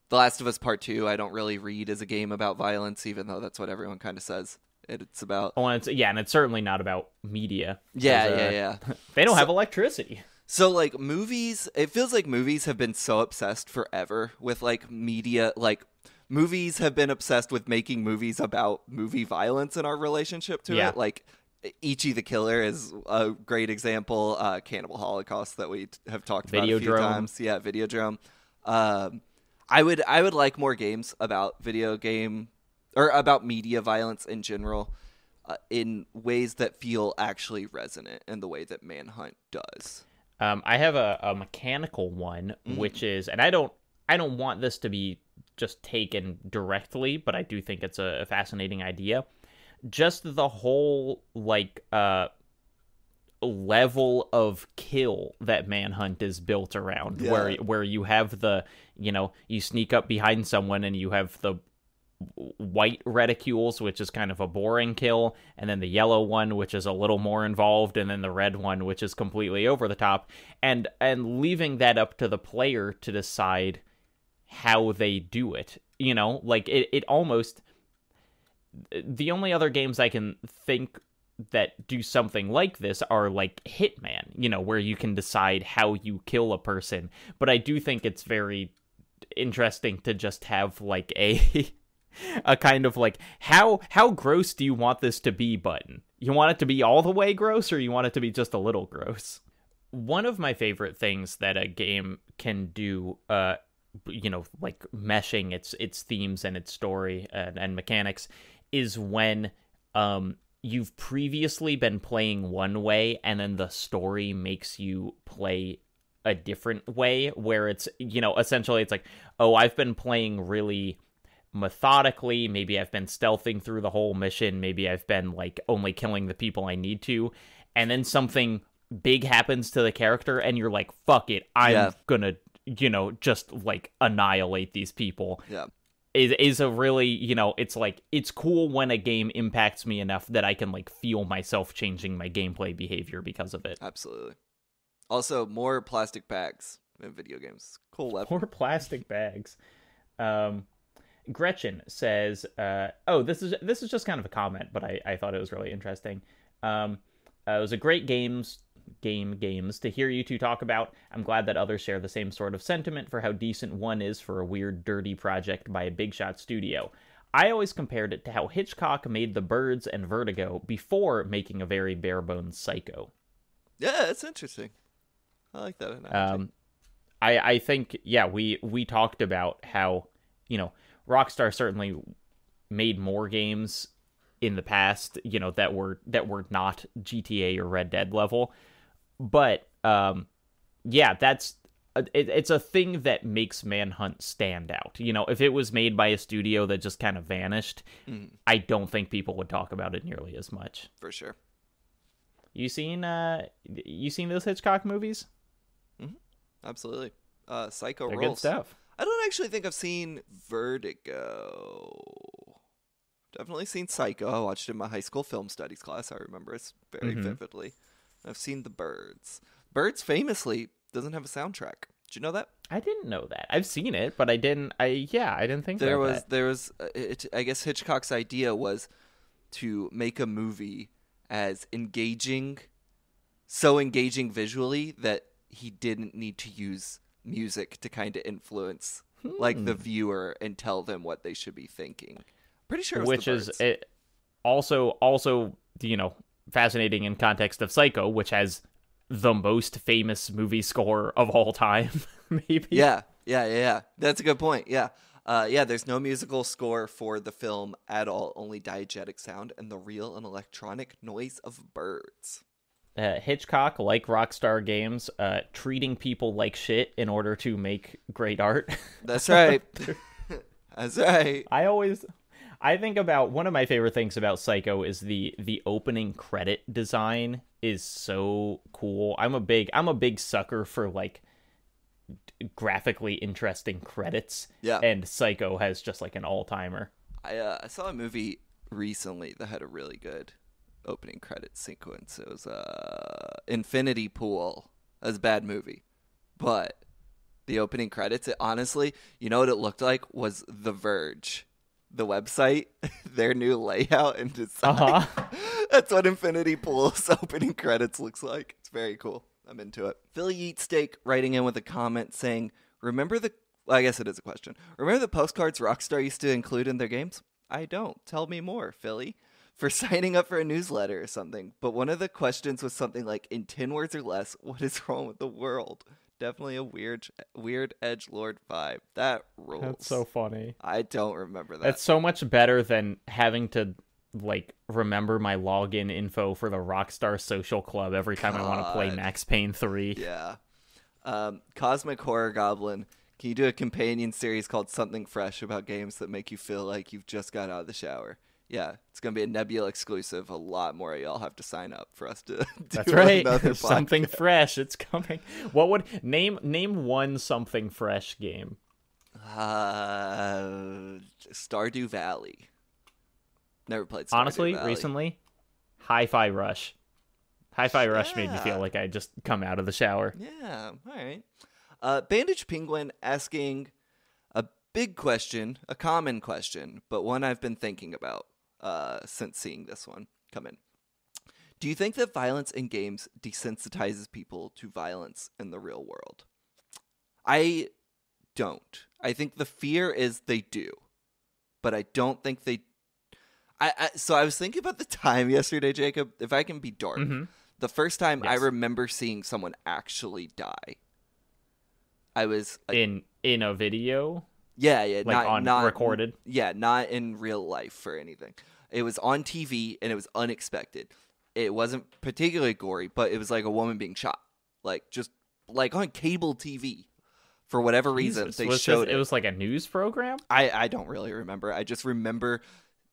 Last of Us Part 2, I don't really read as a game about violence, even though that's what everyone kind of says it's about. Oh, and it's certainly not about media. Yeah. They don't have electricity. So, like, movies, it feels like movies have been so obsessed forever with, like, media. Like, movies have been obsessed with making movies about movie violence and our relationship to it. Like, Ichi the Killer is a great example. Cannibal Holocaust that we have talked about a few times. Yeah, Videodrome. I would like more games about video game or about media violence in general, in ways that feel actually resonant in the way that Manhunt does. I have a mechanical one, which is, and I don't want this to be just taken directly, but I do think it's a fascinating idea. Just the whole like level of kill that Manhunt is built around, where you have the, you know, you sneak up behind someone and you have the white reticules, which is kind of a boring kill, and then the yellow one, which is a little more involved, and then the red one, which is completely over the top, and leaving that up to the player to decide how they do it. You know, like it almost, the only other games I can think that do something like this are like Hitman, you know, where you can decide how you kill a person. But I do think it's very interesting to just have like a kind of like, how gross do you want this to be button? You want it to be all the way gross, or you want it to be just a little gross? One of my favorite things that a game can do, you know, like meshing its themes and its story and mechanics, is when you've previously been playing one way and then the story makes you play a different way, where it's, you know, essentially it's like, oh, I've been playing really methodically, maybe I've been stealthing through the whole mission, maybe I've been like only killing the people I need to, and then something big happens to the character and you're like, fuck it, I'm gonna, you know, just like annihilate these people. Is a really, you know, it's like, it's cool when a game impacts me enough that I can like feel myself changing my gameplay behavior because of it. Absolutely. Also, more plastic bags in video games. Cool weapon. More plastic bags. Gretchen says, oh, this is just kind of a comment, but I thought it was really interesting. It was a great games games to hear you two talk about. I'm glad that others share the same sort of sentiment for how decent one is for a weird, dirty project by a big shot studio. I always compared it to how Hitchcock made The Birds and Vertigo before making a very bare-bones Psycho. Yeah, that's interesting. I like that analogy. I think, yeah, we talked about how, Rockstar certainly made more games in the past, that were not GTA or Red Dead level. But yeah, it's a thing that makes Manhunt stand out. If it was made by a studio that just kind of vanished, I don't think people would talk about it nearly as much. For sure. You seen those Hitchcock movies? Mm-hmm. Absolutely. Psycho They're rules. Good stuff. I don't actually think I've seen Vertigo. Definitely seen Psycho. I watched it in my high school film studies class. I remember it very vividly. I've seen The Birds. Birds famously doesn't have a soundtrack. Did you know that? I didn't know that. I've seen it, but I didn't think there about was that. there was I guess Hitchcock's idea was to make a movie as engaging visually that he didn't need to use music to kind of influence like the viewer and tell them what they should be thinking. Pretty sure it was Which The is Birds. it also fascinating in context of Psycho, which has the most famous movie score of all time. Maybe. Yeah. That's a good point. Yeah. There's no musical score for the film at all, only diegetic sound and the real and electronic noise of birds. Hitchcock, like Rockstar Games, treating people like shit in order to make great art. That's right. That's right. I think about one of my favorite things about Psycho is the opening credit design is so cool. I'm a big sucker for like graphically interesting credits. Yeah. And Psycho has just like an all-timer. I saw a movie recently that had a really good opening credit sequence. It was Infinity Pool. It was a bad movie, but the opening credits, it honestly, you know what it looked like was The Verge, the website, their new layout and design. That's what Infinity Pool's opening credits looks like. It's very cool. I'm into it. Philly Eat Steak writing in with a comment saying, I guess it is a question. Remember the postcards Rockstar used to include in their games? I don't. Tell me more, Philly. For signing up for a newsletter or something. But one of the questions was something like, in 10 words or less, what is wrong with the world? Definitely a weird edgelord vibe. That rules. That's so funny. I don't remember that. That's so much better than having to like remember my login info for the Rockstar Social Club every time I want to play Max Payne 3. Yeah. Cosmic Horror Goblin, can you do a companion series called Something Fresh about games that make you feel like you've just got out of the shower? Yeah, it's going to be a Nebula exclusive. A lot more of y'all have to sign up for us to do That's right. another Something podcast. Fresh. It's coming. What would name one Something Fresh game? Stardew Valley. Never played Stardew Honestly, Valley. recently, Hi-Fi Rush. Hi-Fi Rush made me feel like I just come out of the shower. Yeah, all right. Bandage Penguin asking a big question, a common question, but one I've been thinking about since seeing this one come in. Do you think that violence in games desensitizes people to violence in the real world? I don't. I think the fear is they do, but I don't think they... So I was thinking about the time yesterday, Jacob, if I can be dark. The first time I remember seeing someone actually die. I was... in a video? Yeah. Like not recorded? Yeah, not in real life or anything. It was on TV, and it was unexpected. It wasn't particularly gory, but it was like a woman being shot. Like, just like on cable TV. For whatever reason, they showed it. It was like a news program? I don't really remember. I just remember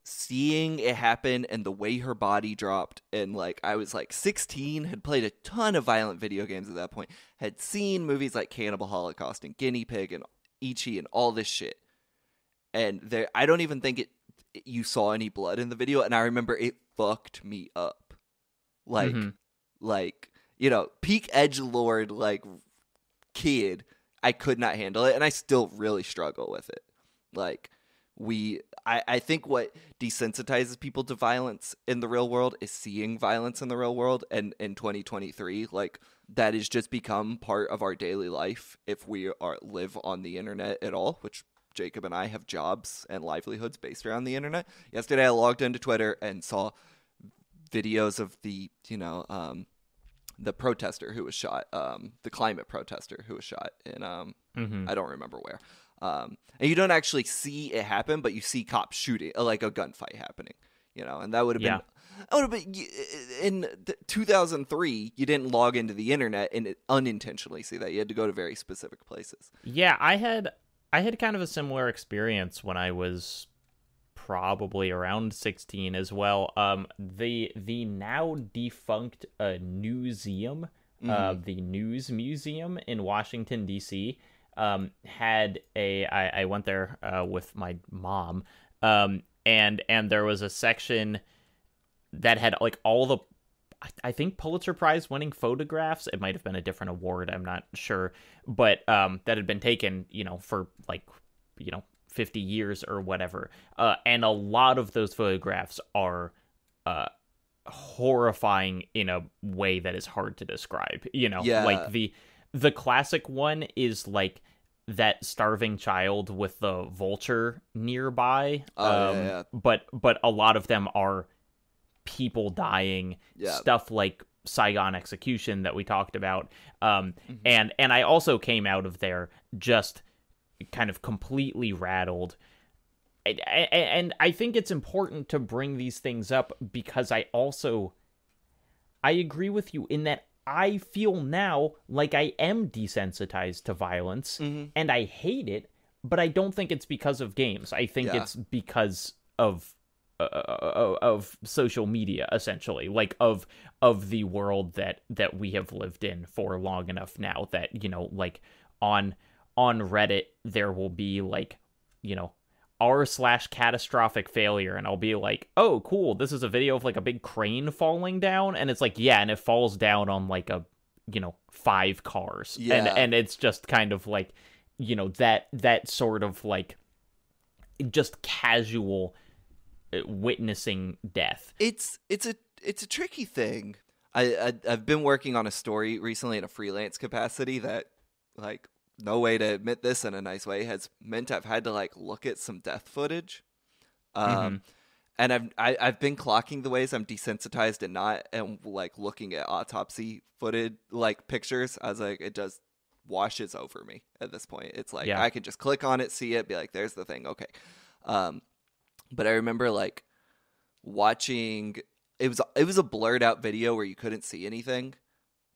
seeing it happen and the way her body dropped. And like, I was like 16, had played a ton of violent video games at that point, had seen movies like Cannibal Holocaust and Guinea Pig and Ichi and all this shit. And I don't even think you saw any blood in the video. And I remember it fucked me up. Like, peak edgelord, like kid, I could not handle it. And I still really struggle with it. Like, I think what desensitizes people to violence in the real world is seeing violence in the real world. And in 2023, like, that has just become part of our daily life if we live on the internet at all, which Jacob and I have jobs and livelihoods based around the internet. Yesterday, I logged into Twitter and saw videos of the protester who was shot, the climate protester who was shot in, I don't remember where. And you don't actually see it happen, but you see cops shooting, like a gunfight happening, and that would have been, in 2003, you didn't log into the internet and unintentionally see that. You had to go to very specific places. Yeah, I had kind of a similar experience when I was probably around 16 as well. The now defunct newseum, the News Museum in Washington D.C. Had I went there with my mom, and there was a section that had like all the, I think, Pulitzer Prize winning photographs. It might have been a different award, I'm not sure, but that had been taken, for like, 50 years or whatever. And a lot of those photographs are horrifying in a way that is hard to describe. Like the classic one is like that starving child with the vulture nearby. But a lot of them are people dying, stuff like Saigon execution that we talked about. And I also came out of there just kind of completely rattled. And I think it's important to bring these things up because I agree with you in that I feel now like I am desensitized to violence, and I hate it, but I don't think it's because of games. I think it's because of social media, essentially, like of the world that we have lived in for long enough now that, like on Reddit, there will be like, r/catastrophic failure, and I'll be like, oh cool, this is a video of like a big crane falling down, and it's like, yeah, and it falls down on like a 5 cars, and it's just kind of like, that sort of like just casual witnessing death. It's a tricky thing. I've been working on a story recently in a freelance capacity that, like, no way to admit this in a nice way, has meant I've had to like look at some death footage. And I've been clocking the ways I'm desensitized and like looking at autopsy footage, like pictures. I was like, it just washes over me at this point. It's like, I can just click on it, see it, be like, there's the thing. Okay. But I remember like watching, it was a blurred out video where you couldn't see anything,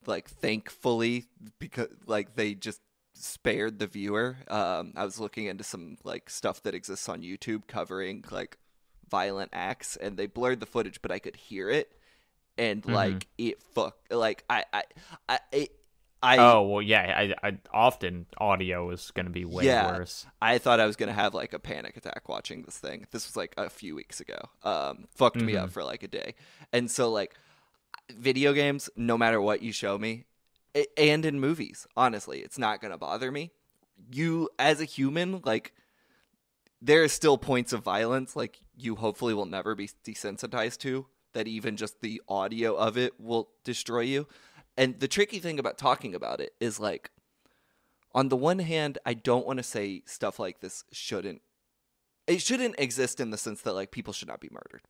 like, thankfully, because like they just spared the viewer. I was looking into some like stuff that exists on YouTube covering like violent acts, and they blurred the footage, but I could hear it, and like it like I often audio is going to be way worse. I thought I was going to have like a panic attack watching this thing. This was like a few weeks ago. Fucked me up for like a day. And so like video games, no matter what you show me, and in movies, honestly, it's not going to bother me. You, as a human, like, there are still points of violence, like, you hopefully will never be desensitized to, that even just the audio of it will destroy you. And the tricky thing about talking about it is, like, on the one hand, I don't want to say stuff like this shouldn't exist in the sense that, like, people should not be murdered.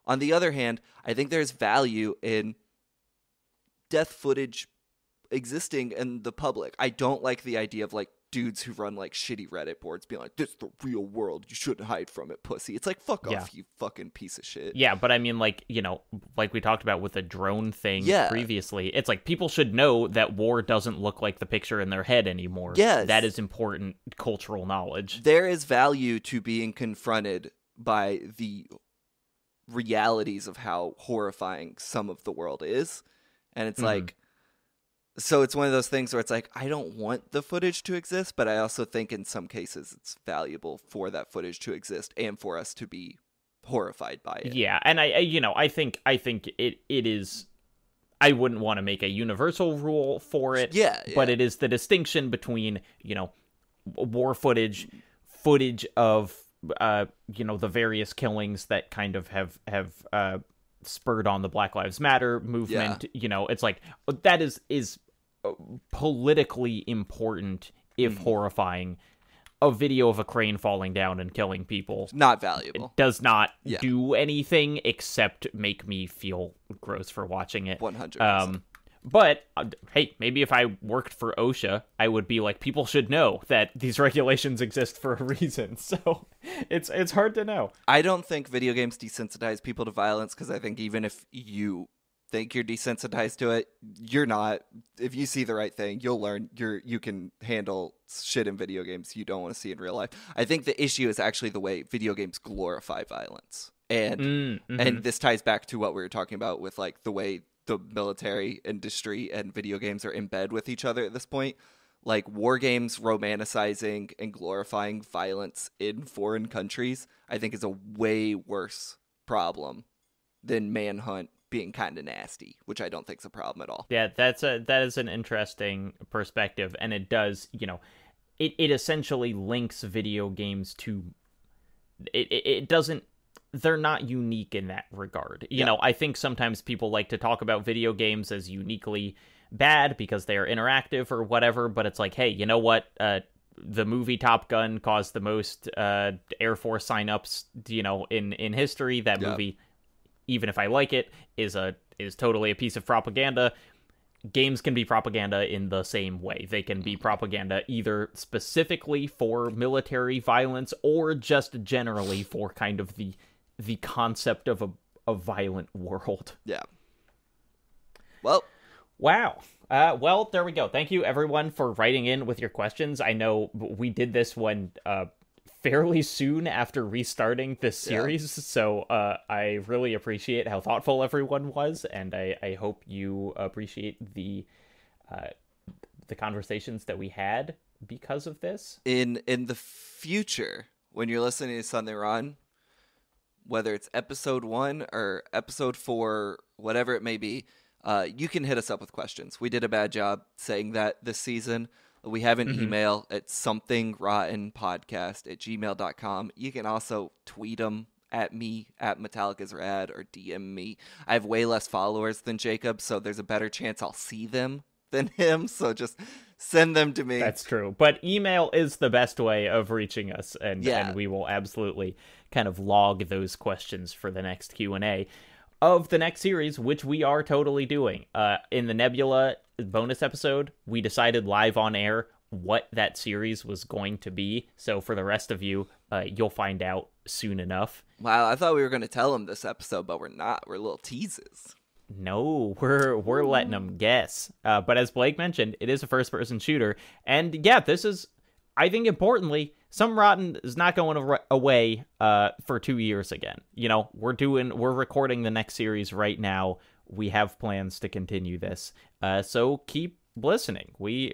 On the other hand, I think there's value in death footage existing in the public. I don't like the idea of like dudes who run like shitty Reddit boards being like, this is the real world, you shouldn't hide from it, pussy. It's like, fuck off, you fucking piece of shit. Yeah, but I mean, like, like we talked about with the drone thing previously, it's like people should know that war doesn't look like the picture in their head anymore. Yes. That is important cultural knowledge. There is value to being confronted by the realities of how horrifying some of the world is. And it's like, so it's one of those things where it's like, I don't want the footage to exist, but I also think in some cases it's valuable for that footage to exist and for us to be horrified by it. Yeah, and I think it is. I wouldn't want to make a universal rule for it. But it is the distinction between war footage of the various killings that kind of have spurred on the Black Lives Matter movement. It's like that is politically important, if horrifying. A video of a crane falling down and killing people, not valuable. It does not do anything except make me feel gross for watching it. 100%. But hey, maybe if I worked for OSHA, I would be like, people should know that these regulations exist for a reason. So it's hard to know. I don't think video games desensitize people to violence, because I think even if you think you're desensitized to it, you're not. If you see the right thing, you'll learn you can handle shit in video games you don't want to see in real life. I think the issue is actually the way video games glorify violence. And and this ties back to what we were talking about with like the way the military industry and video games are in bed with each other at this point. Like war games romanticizing and glorifying violence in foreign countries, I think is a way worse problem than Manhunt being kind of nasty, which I don't think is a problem at all. Yeah, that is an interesting perspective, and it does, it essentially links video games to it doesn't. They're not unique in that regard. I think sometimes people like to talk about video games as uniquely bad because they are interactive or whatever, but it's like, hey, you know what? The movie Top Gun caused the most Air Force signups, in history. That movie, even if I like it, is totally a piece of propaganda. Games can be propaganda in the same way. They can be propaganda either specifically for military violence or just generally for kind of the concept of a violent world. Yeah. Well. Wow. Well, there we go. Thank you, everyone, for writing in with your questions. I know we did this one fairly soon after restarting this series, so I really appreciate how thoughtful everyone was, and I hope you appreciate the conversations that we had because of this. In the future, when you're listening to Something Rotten, whether it's episode 1 or episode 4, whatever it may be, you can hit us up with questions. We did a bad job saying that this season. We have an email at somethingrottenpodcast@gmail.com. You can also tweet them at me, at Metallicasrad, or DM me. I have way less followers than Jacob, so there's a better chance I'll see them than him, so just send them to me. That's true. But email is the best way of reaching us, and we will absolutely kind of log those questions for the next Q&A of the next series, which we are totally doing. In the Nebula bonus episode, we decided live on air what that series was going to be. So for the rest of you, you'll find out soon enough. Wow, I thought we were going to tell them this episode, but we're not. We're little teases. No, we're letting them guess. But as Blake mentioned, it is a first-person shooter. And yeah, this is, I think importantly, Some Rotten is not going away for 2 years again. We're recording the next series right now. We have plans to continue this. So keep listening. We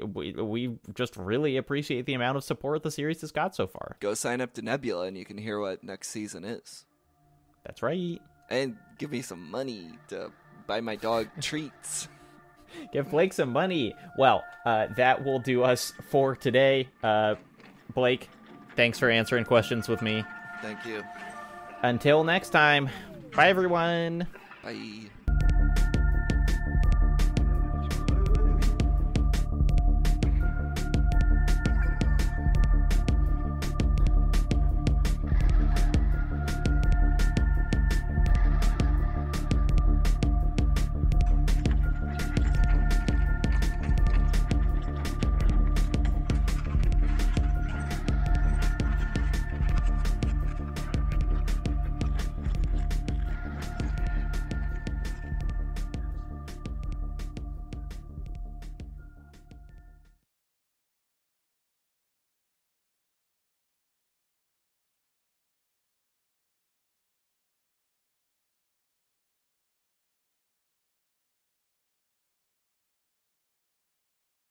just really appreciate the amount of support the series has got so far. Go sign up to Nebula and you can hear what next season is. That's right. And give me some money to buy my dog treats. Give Blake some money. Well, that will do us for today. Blake, thanks for answering questions with me. Thank you. Until next time, bye everyone. Bye.